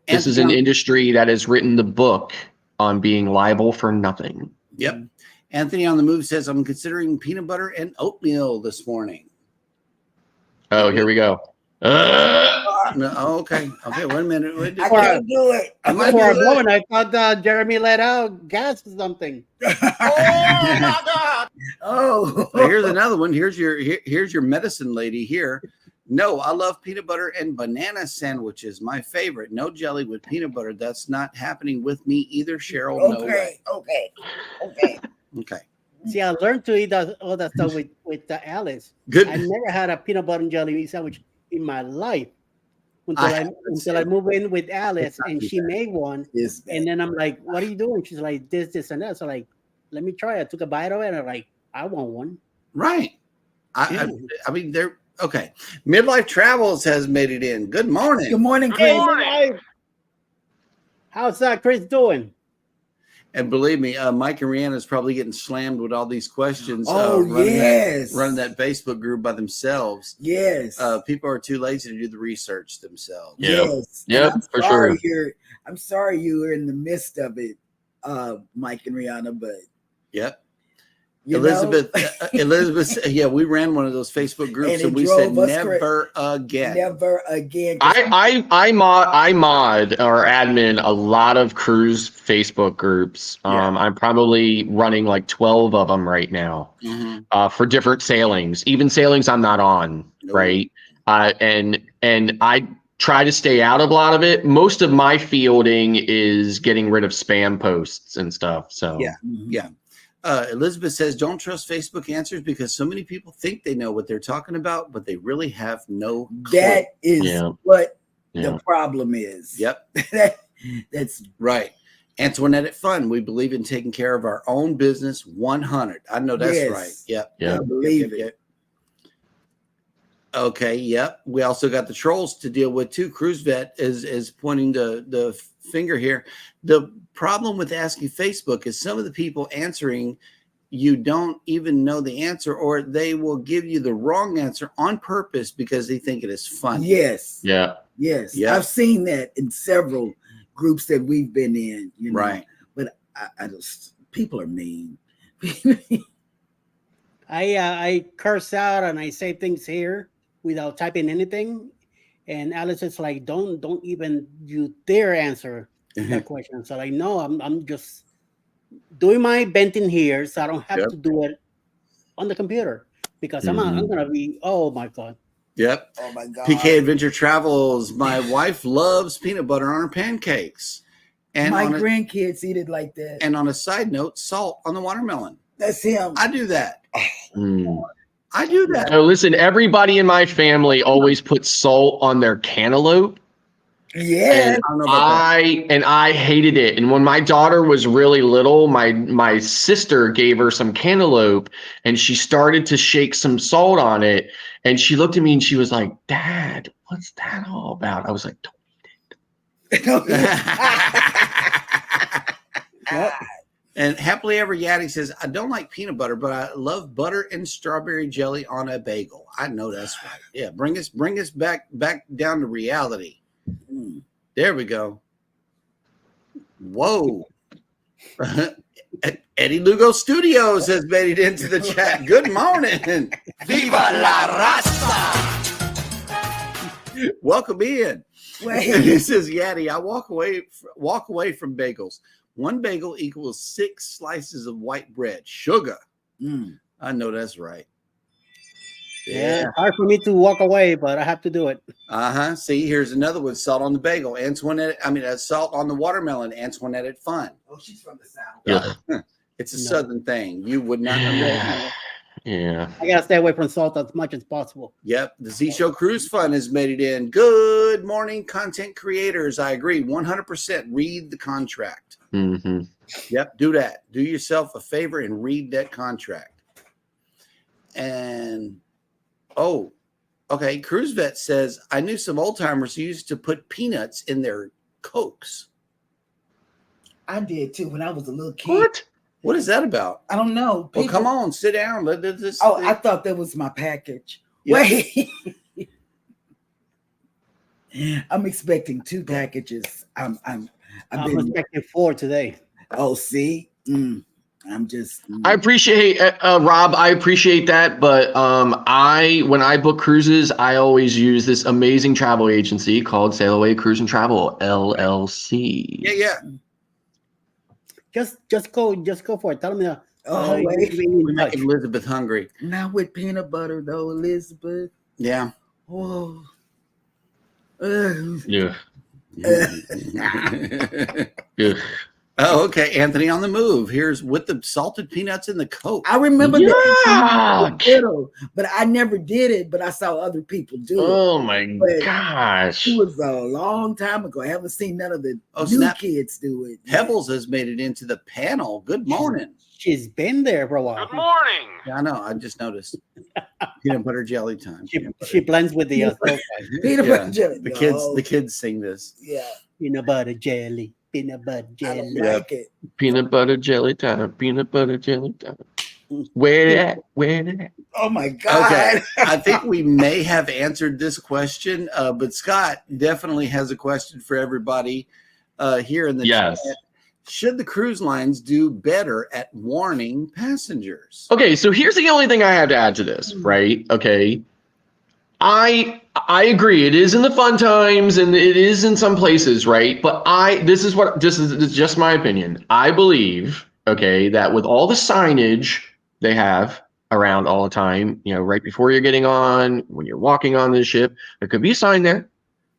This is an industry that has written the book on being liable for nothing. Yep. Anthony on the move says, I'm considering peanut butter and oatmeal this morning. Oh, here we go. No, okay. Okay, wait a minute. Wait, I can't do it. I might For be a good. moment, I thought Jeremy let out gas or something. Oh my God. Oh, So here's another one. Here's your medicine lady here. No, I love peanut butter and banana sandwiches. My favorite. No jelly with peanut butter. That's not happening with me either, Cheryl. No way. Okay. See, I learned to eat all that stuff with Alice. Good. I never had a peanut butter and jelly sandwich in my life I until I moved in with Alice and she made one. yes, And then I'm like, "What are you doing?" She's like, "This, and that." So like, let me try it. I took a bite of it and I'm like, I want one. Right. I mean, they're okay. Midlife Travels has made it in. Good morning. Good morning, Chris. How's Chris doing? And believe me, Mike and Rihanna is probably getting slammed with all these questions. Oh, yes. Running that Facebook group by themselves. Yes. People are too lazy to do the research themselves. Yes. Yep, for sure. I'm sorry you were in the midst of it, Mike and Rihanna, but yep. Elizabeth, yeah, we ran one of those Facebook groups and we said never again. Never again. I mod or admin a lot of cruise Facebook groups. I'm probably running like 12 of them right now for different sailings, even sailings I'm not on, right? And I try to stay out of a lot of it. Most of my fielding is getting rid of spam posts and stuff. So yeah. Elizabeth says, don't trust Facebook answers because so many people think they know what they're talking about, but they really have no clue. That is what the problem is. Yep. That's right. Antoinette at Fun, we believe in taking care of our own business 100. I know that's right. Yep. I believe it. Okay. Yep. We also got the trolls to deal with too. Cruise Vet is pointing the finger here. The problem with asking Facebook is some of the people answering, you don't even know the answer, or they will give you the wrong answer on purpose because they think it is funny. Yes. Yeah. Yes. Yeah. I've seen that in several groups that we've been in, you know. Right. But I just, people are mean. I curse out and I say things here without typing anything. And Alice is like, don't even you dare answer that question. So like, no, I'm just doing my venting here, so I don't have to do it on the computer because I'm gonna be. Oh my God. Yep. Oh my God. PK Adventure Travels. My wife loves peanut butter on her pancakes, and my grandkids eat it like that. And on a side note, salt on the watermelon. That's him. I do that. I do that. So listen, everybody in my family always puts salt on their cantaloupe. Yeah. And I hated it. And when my daughter was really little, my sister gave her some cantaloupe and she started to shake some salt on it. And she looked at me and she was like, "Dad, what's that all about?" I was like, "Don't eat it." And Happily Ever Yaddy says, I don't like peanut butter, but I love butter and strawberry jelly on a bagel. I know that's right. Yeah, bring us back down to reality. There we go. Whoa. Eddie Lugo Studios has made it into the chat. Good morning. Viva la raza. Welcome in. He says, Yaddy, I walk away from bagels. One bagel equals 6 slices of white bread. Sugar. I know that's right. Yeah, hard for me to walk away, but I have to do it. See, here's another one. Salt on the bagel. Salt on the watermelon. Antoinette at Fun. Oh, she's from the South. Yeah. It's a Southern thing. You would not understand. Yeah. I gotta stay away from salt as much as possible. Yep. The Z Show Cruise Fun has made it in. Good morning, content creators. I agree. 100%. Read the contract. Yep. Do that. Do yourself a favor and read that contract. And okay. Cruise Vet says, I knew some old timers who used to put peanuts in their Cokes. I did too when I was a little kid. What is that about? I don't know. Well, come on, sit down. I thought that was my package. Yeah. Wait. I'm expecting 2 packages. I'm expecting 4 today. Oh, see? I'm just. I appreciate Rob. I appreciate that, but when I book cruises, I always use this amazing travel agency called Sail Away Cruise and Travel LLC. Yeah. Just go for it. Tell me. Oh, wait. We're making Elizabeth hungry. Not with peanut butter though, Elizabeth. Yeah. Oh. Yeah. Yeah. Oh, okay. Anthony on the move. Here's with the salted peanuts in the Coke. I remember that. Yuck. But I never did it. But I saw other people do it. Oh my gosh. It was a long time ago. I haven't seen none of the new Snap. kids do it. Pebbles has made it into the panel. Good morning. She's been there for a while. Good morning. Yeah, I know. I just noticed. Peanut butter jelly time. She blends with the Peanut butter jelly. The kids sing this. Yeah. peanut butter jelly. Peanut butter I jelly. don't like it. Peanut butter jelly time. Peanut butter jelly time. Where that? Where that? Oh my God. Okay. I think we may have answered this question, but Scott definitely has a question for everybody here in the chat. Should the cruise lines do better at warning passengers? Okay, so here's the only thing I have to add to this, right? Okay. I agree. It is in the fun times and it is in some places, right? But this is just my opinion. I believe, okay, that with all the signage they have around all the time, right before you're getting on, when you're walking on the ship, there could be a sign there.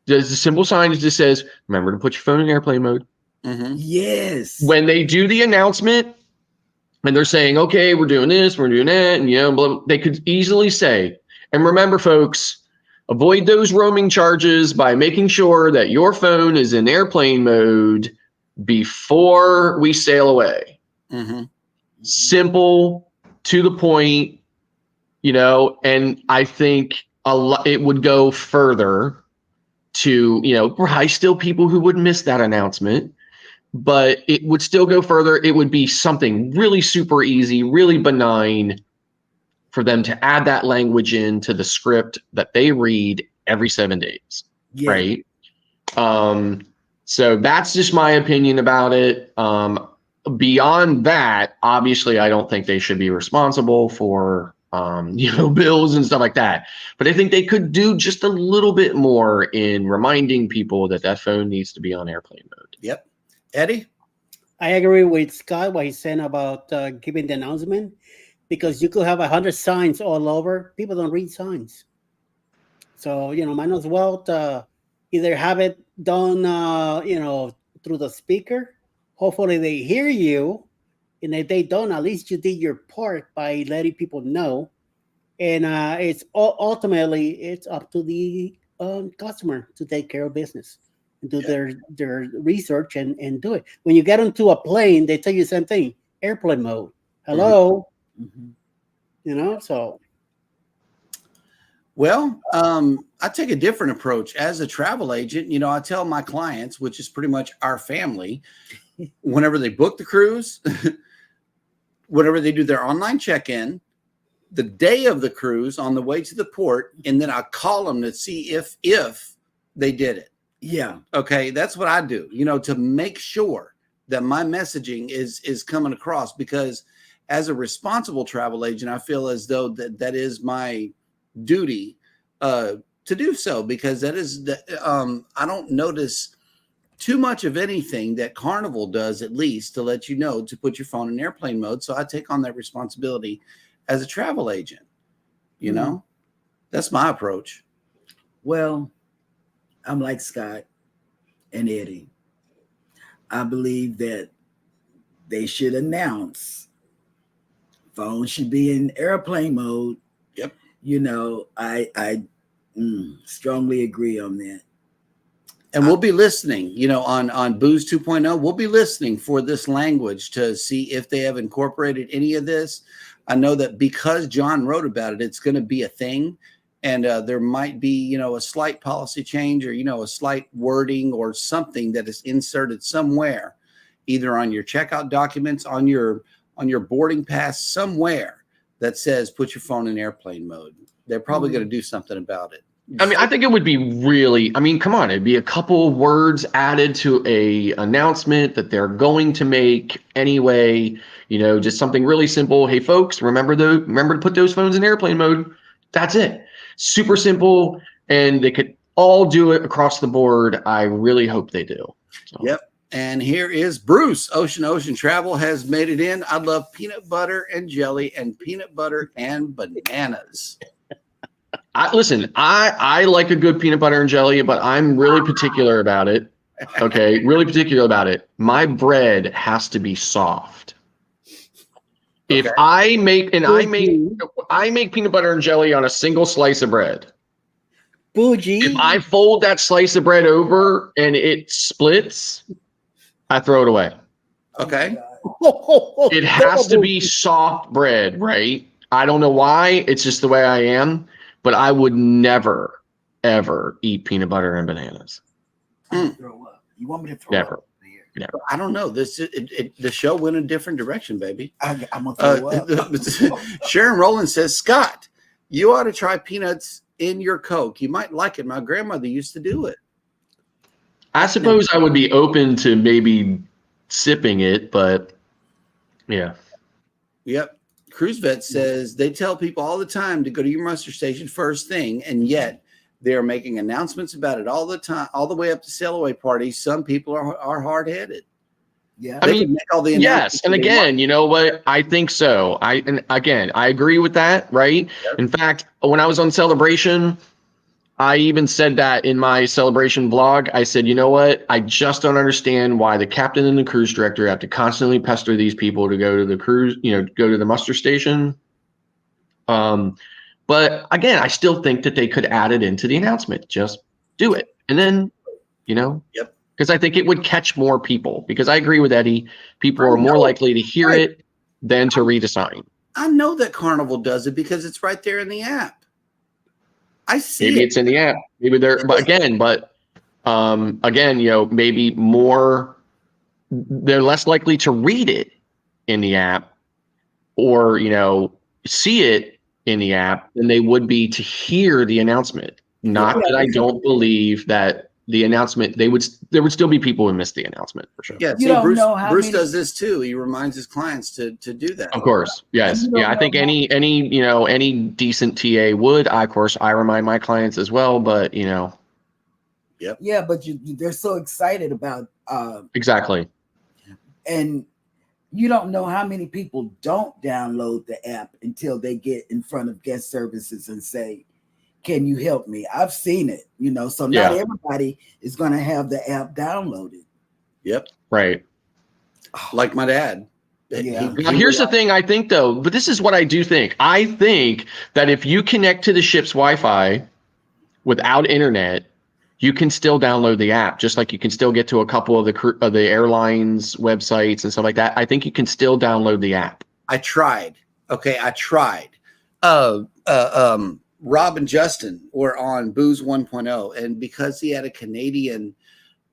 There's a simple sign that just says, remember to put your phone in airplane mode. Mm-hmm. Yes. When they do the announcement and they're saying, okay, we're doing this, we're doing that, and blah, they could easily say, and remember, folks, avoid those roaming charges by making sure that your phone is in airplane mode before we sail away. Mm-hmm. Simple, to the point, and I think it would go further to, probably still people who would miss that announcement, but it would still go further. It would be something really super easy, really benign for them to add that language into the script that they read every 7 days, right? So that's just my opinion about it. Beyond that, obviously, I don't think they should be responsible for, bills and stuff like that. But I think they could do just a little bit more in reminding people that phone needs to be on airplane mode. Yep. Eddie? I agree with Scott, what he's saying about giving the announcement, because you could have 100 signs all over. People don't read signs. So, might as well either have it done, through the speaker. Hopefully they hear you. And if they don't, at least you did your part by letting people know. And it's ultimately, it's up to the customer to take care of business and do their research and do it. When you get onto a plane, they tell you the same thing, airplane mode. Hello. Mm-hmm. So. Well, I take a different approach. As a travel agent, I tell my clients, which is pretty much our family, whenever they book the cruise, whenever they do their online check-in, the day of the cruise on the way to the port, and then I call them to see if they did it. Yeah. Okay. That's what I do, to make sure that my messaging is coming across, because as a responsible travel agent, I feel as though that is my duty to do so, because that is I don't notice too much of anything that Carnival does, at least to let you know to put your phone in airplane mode. So I take on that responsibility as a travel agent. That's my approach. Well, I'm like Scott and Eddie. I believe that they should announce phone should be in airplane mode. Yep. I strongly agree on that. And we'll be listening, on Booze 2.0. We'll be listening for this language to see if they have incorporated any of this. I know that because John wrote about it, it's going to be a thing. And there might be, a slight policy change or, a slight wording or something that is inserted somewhere, either on your checkout documents, on your boarding pass, somewhere that says put your phone in airplane mode. They're probably going to do something about it. I mean, I think it would be really, I mean, come on, it'd be a couple of words added to a announcement that they're going to make anyway, you know, just something really simple. Hey folks, remember to put those phones in airplane mode. That's it. Super simple, and they could all do it across the board. I really hope they do. So. Yep. And here is Bruce. Ocean Travel has made it in. I love peanut butter and jelly and peanut butter and bananas. Listen, I like a good peanut butter and jelly, but I'm really particular about it. Okay, really particular about it. My bread has to be soft. If I make peanut butter and jelly on a single slice of bread. Bougie. If I fold that slice of bread over and it splits, I throw it away. Okay. It has to be soft bread, right? I don't know why. It's just the way I am. But I would never, ever eat peanut butter and bananas. Throw up. You want me to throw Never. up? Never. I don't know. The show went a different direction, baby. I'm gonna throw up. Sharon Rowland says, Scott, you ought to try peanuts in your Coke. You might like it. My grandmother used to do it. I suppose I would be open to maybe sipping it, but yeah. Yep. Cruise Vet says they tell people all the time to go to your muster station first thing, and yet they're making announcements about it all the time, all the way up to sail away parties. Some people are hard headed. Yeah, I mean, make all the yes, and again, you know what? I think so. I agree with that. Right. Yep. In fact, when I was on Celebration, I even said that in my Celebration vlog. I said, you know what? I just don't understand why the captain and the cruise director have to constantly pester these people to go to the cruise, go to the muster station. But again, I still think that they could add it into the announcement. Just do it. And then, Yep. Because I think it would catch more people, because I agree with Eddie. People are more likely to hear it than to read a sign. I know that Carnival does it because it's right there in the app. I see Maybe it's in the app. Maybe they're, but again, maybe more, they're less likely to read it in the app or, see it in the app than they would be to hear the announcement. Not that I don't believe that the announcement, there would still be people who miss the announcement for sure. Yeah, Bruce does this too. He reminds his clients to do that. Of course, yes, yeah. I think any decent TA would. I remind my clients as well, but Yep. Yeah, but they're so excited about exactly. And you don't know how many people don't download the app until they get in front of guest services and say, can you help me? I've seen it, so not everybody is going to have the app downloaded. Yep. Right. Like my dad. Yeah. Now, here's the thing I think, though, but this is what I do think. I think that if you connect to the ship's Wi-Fi without internet, you can still download the app, just like you can still get to a couple of the airlines websites and stuff like that. I think you can still download the app. I tried. Okay, I tried. Rob and Justin were on Booze 1.0, and because he had a Canadian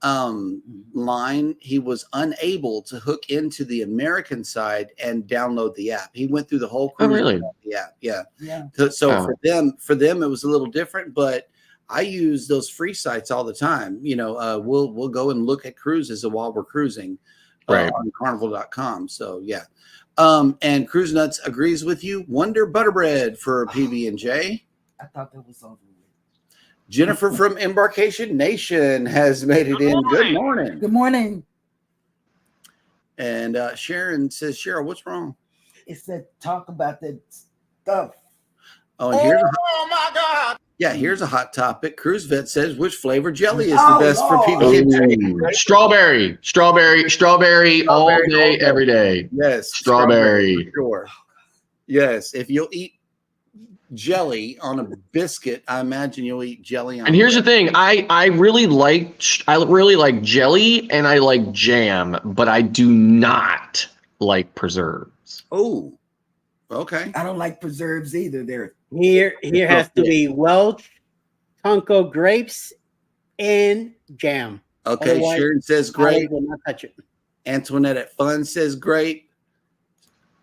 line, he was unable to hook into the American side and download the app. He went through the whole cruise. Oh, really? Yeah. Oh. For them, it was a little different, but I use those free sites all the time. We'll go and look at cruises while we're cruising on carnival.com. So yeah. And Cruise Nuts agrees with you. Wonder Butterbread for PB&J. I thought that was over with. Jennifer from Embarkation Nation has made it in. Good morning. Good morning. And Sharon says, Cheryl, what's wrong? It said talk about that stuff. Oh, and my God. Yeah, here's a hot topic. Cruise Vet says, which flavor jelly is the best for PB&J? Strawberry all day, every day. Yes. Strawberry. For sure. Yes. If you'll eat jelly on a biscuit, I imagine you'll eat jelly on. And here's the thing, I really like jelly and I like jam, but I do not like preserves. Oh, okay. I don't like preserves either. Here has to be Welch, Tonko grapes, and jam. Okay, Otherwise, Sharon says grape. I will not touch it. Antoinette at Fun says grape.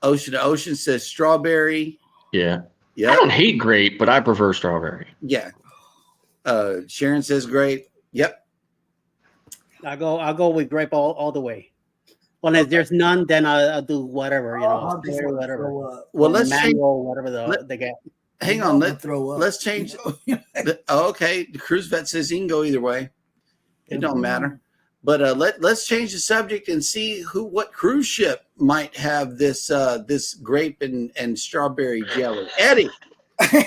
Ocean to Ocean says strawberry. Yeah. Yeah. I don't hate grape, but I prefer strawberry. Yeah. Sharon says grape. Yep. I'll go with grape all the way. Unless there's none, then I'll do whatever, I'm just or gonna whatever. throw up. Well, let's change. Manual, whatever they get. Hang I'm on. gonna throw up. Let's change. Okay. The cruise vet says he can go either way. It don't matter. But let's change the subject and see what cruise ship might have this this grape and strawberry jelly. Eddie,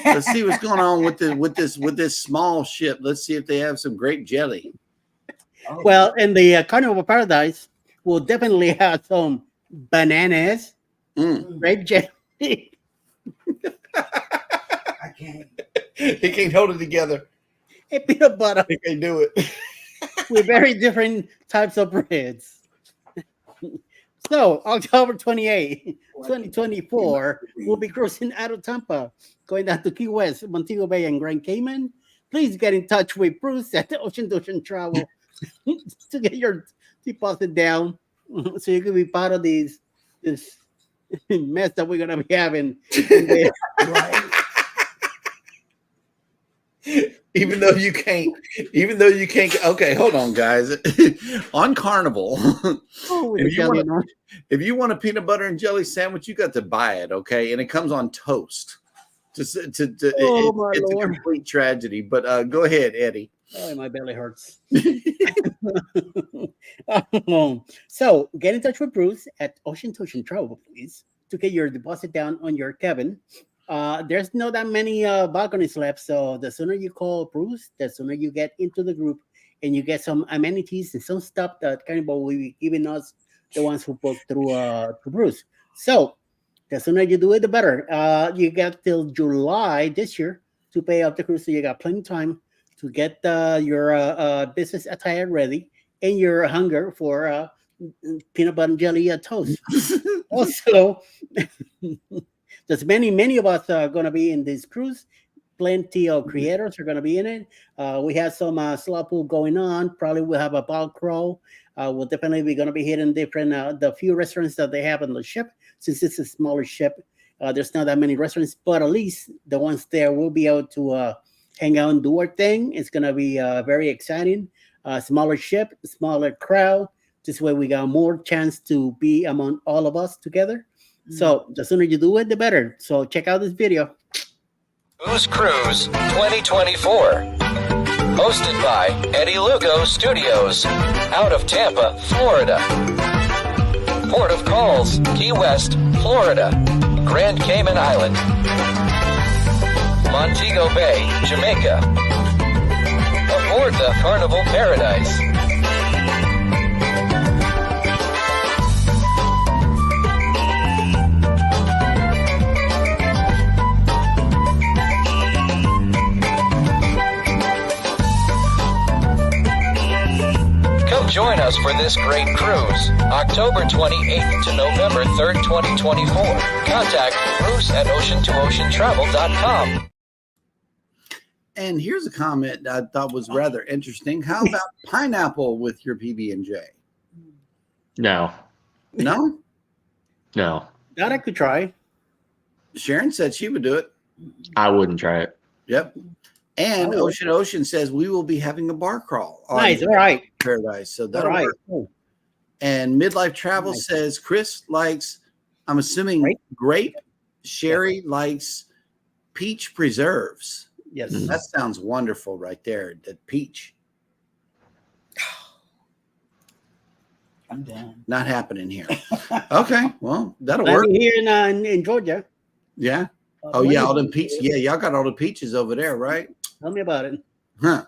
let's see what's going on with this small ship. Let's see if they have some grape jelly. Oh. Well, in the Carnival of Paradise, we'll definitely have some bananas, grape jelly. I can't. He can't hold it together. And peanut butter He can't do it. with very different types of breads. So, October 28, 2024, we'll be cruising out of Tampa, going down to Key West, Montego Bay, and Grand Cayman. Please get in touch with Bruce at the Ocean to Ocean Travel to get your deposit down so you can be part of this mess that we're going to be having. Right. Even though you can't. Okay, hold on, guys. On Carnival, if you want a peanut butter and jelly sandwich, you got to buy it. Okay, and it comes on toast. It's a complete tragedy. But go ahead, Eddie. Oh, my belly hurts. So get in touch with Bruce at Ocean to Ocean Travel, please, to get your deposit down on your cabin. There's not that many balconies left, so the sooner you call Bruce, the sooner you get into the group and you get some amenities and some stuff that Carnival will be giving us, the ones who booked through Bruce. So the sooner you do it, the better. You got till July this year to pay off the cruise, so you got plenty of time to get your business attire ready and your hunger for peanut butter and jelly toast. Also, there's many of us are going to be in this cruise. Plenty of creators are going to be in it. We have some slot pool going on. Probably we'll have a ball crawl. We'll definitely be going to be hitting different the few restaurants that they have on the ship. Since it's a smaller ship, there's not that many restaurants, but at least the ones there will be able to hang out and do our thing. It's going to be very exciting. Smaller ship, smaller crowd. This way we got more chance to be among all of us together. So the sooner you do it, the better. So check out this video. Who's Cruise 2024. Hosted by Eddie Lugo Studios. Out of Tampa, Florida. Port of Calls, Key West, Florida. Grand Cayman Island. Montego Bay, Jamaica. Aboard the Carnival Paradise. Join us for this great cruise, October 28th to November 3rd, 2024. Contact Bruce at ocean2oceantravel.com. And here's a comment I thought was rather interesting. How about pineapple with your PB&J? No. No? No. That I could try. Sharon said she would do it. I wouldn't try it. Yep. And Ocean says we will be having a bar crawl. Nice. All right. Paradise. So that'll right. work. Cool. And Midlife Travel says Chris likes, I'm assuming, grape. Sherry likes peach preserves. Yes. That sounds wonderful right there. That peach. I'm down. Not happening here. Okay. Well, that'll work. Here in Georgia. Yeah. Oh, yeah. All them peaches. Yeah. Y'all got all the peaches over there, right? Tell me about it. Huh.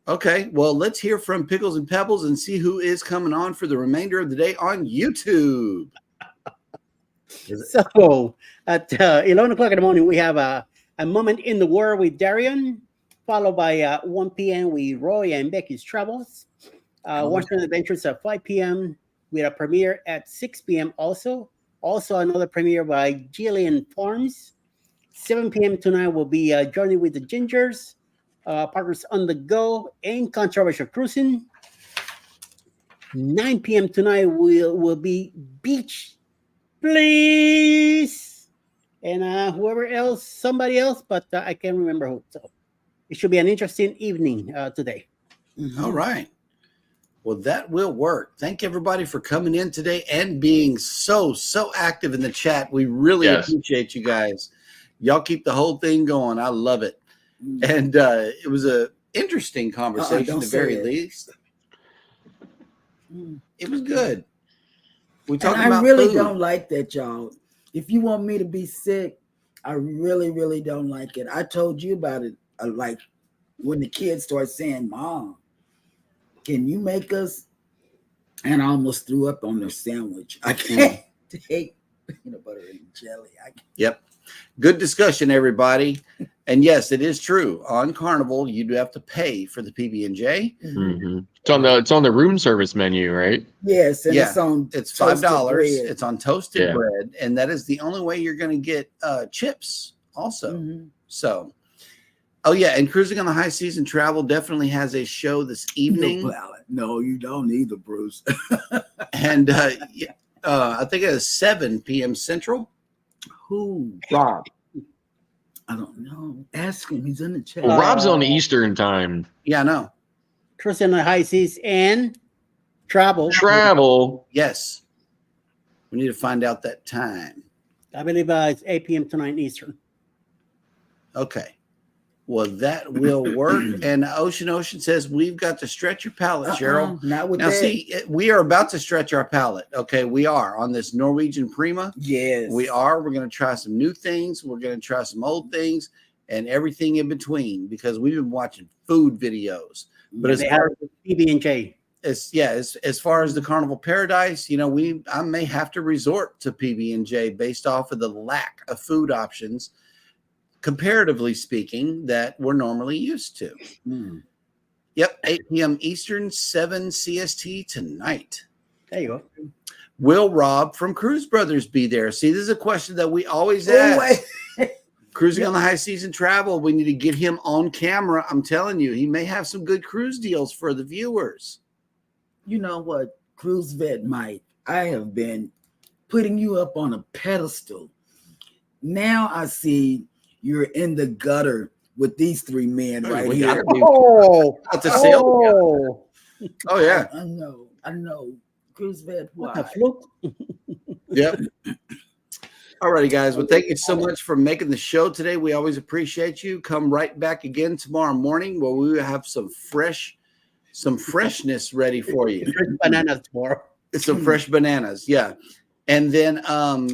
Okay. Well, let's hear from Pickles and Pebbles and see who is coming on for the remainder of the day on YouTube. So at 11 o'clock in the morning, we have a moment in the world with Darian, followed by 1 p.m. with Roy and Becky's Travels. Washington Adventures at 5 p.m. with a premiere at 6 p.m. Also another premiere by Jillian Farms. 7 p.m. tonight will be Journey with the Gingers, Parkers on the Go, and Controversial Cruising. 9 p.m. tonight will be Beach Please, and somebody else, but I can't remember who. So it should be an interesting evening today. All right. Well, that will work. Thank everybody for coming in today and being so active in the chat. We really appreciate you guys. Y'all keep the whole thing going. I love it. And it was a interesting conversation, at the very least. It was good. We talked about I really food. don't like that, y'all. If you want me to be sick, I really don't like it. I told you about it. Like when the kids start saying, "Mom, can you make us?" And I almost threw up on their sandwich. I can't take peanut butter and jelly. Yep. Good discussion, everybody. And yes, it is true. On Carnival, you do have to pay for the PB&J. Mm-hmm. It's on the room service menu, right? Yes, and it's $5. It's on toasted bread, and that is the only way you're going to get chips also. So, oh yeah, and Cruising on the High Seas and Travel definitely has a show this evening. No, you don't either, Bruce. And I think it is 7 p.m. Central. Who? Rob. I don't know. Ask him. He's in the chat. Well, Rob's on Eastern time. Yeah, I know. Cruising on the High Seas and Travel. Yes. We need to find out that time. I believe it's 8 p.m. tonight Eastern. Okay. Well, that will work. And Ocean says, we've got to stretch your palate, Cheryl. Not with now, that. see, we are about to stretch our palate. Okay, we are on this Norwegian Prima. Yes. We are. We're going to try some new things. We're going to try some old things and everything in between because we've been watching food videos. But as far as PB&J, as far as the Carnival Paradise, I may have to resort to PB&J based off of the lack of food options, comparatively speaking, that we're normally used to. Yep, 8 p.m. Eastern, 7 CST tonight. There you go. Will Rob from Cruise Brothers be there? See, this is a question that we always ask. Cruising on the High Seas and Travel, we need to get him on camera. I'm telling you, he may have some good cruise deals for the viewers. You know what, Cruise Vet Mike, I have been putting you up on a pedestal. Now I see you're in the gutter with these three men right here. Oh, yeah. I know. Cruise Vet, what a fluke. Yep. All righty, guys. Well, thank you so much for making the show today. We always appreciate you. Come right back again tomorrow morning where we will have some freshness ready for you. Bananas tomorrow. Some fresh bananas, yeah. And then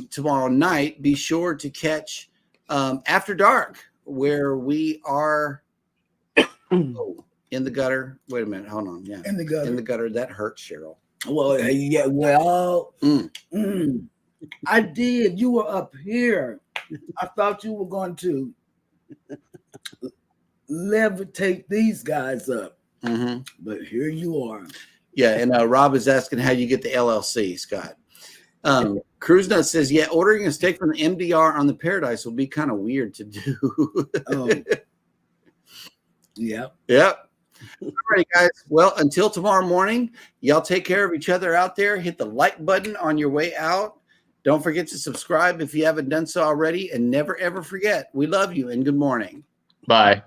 tomorrow night, be sure to catch After Dark, where we are in the gutter. Wait a minute. Hold on. Yeah. In the gutter. In the gutter. That hurts, Cheryl. Well, yeah. Well, I did. You were up here. I thought you were going to levitate these guys up. But here you are. Yeah. And Rob is asking how you get the LLC, Scott. Cruise Nut says, yeah, ordering a steak from the MDR on the Paradise will be kind of weird to do. Yep. All right, guys. Well, until tomorrow morning, y'all take care of each other out there. Hit the like button on your way out. Don't forget to subscribe if you haven't done so already. And never, ever forget, we love you and good morning. Bye.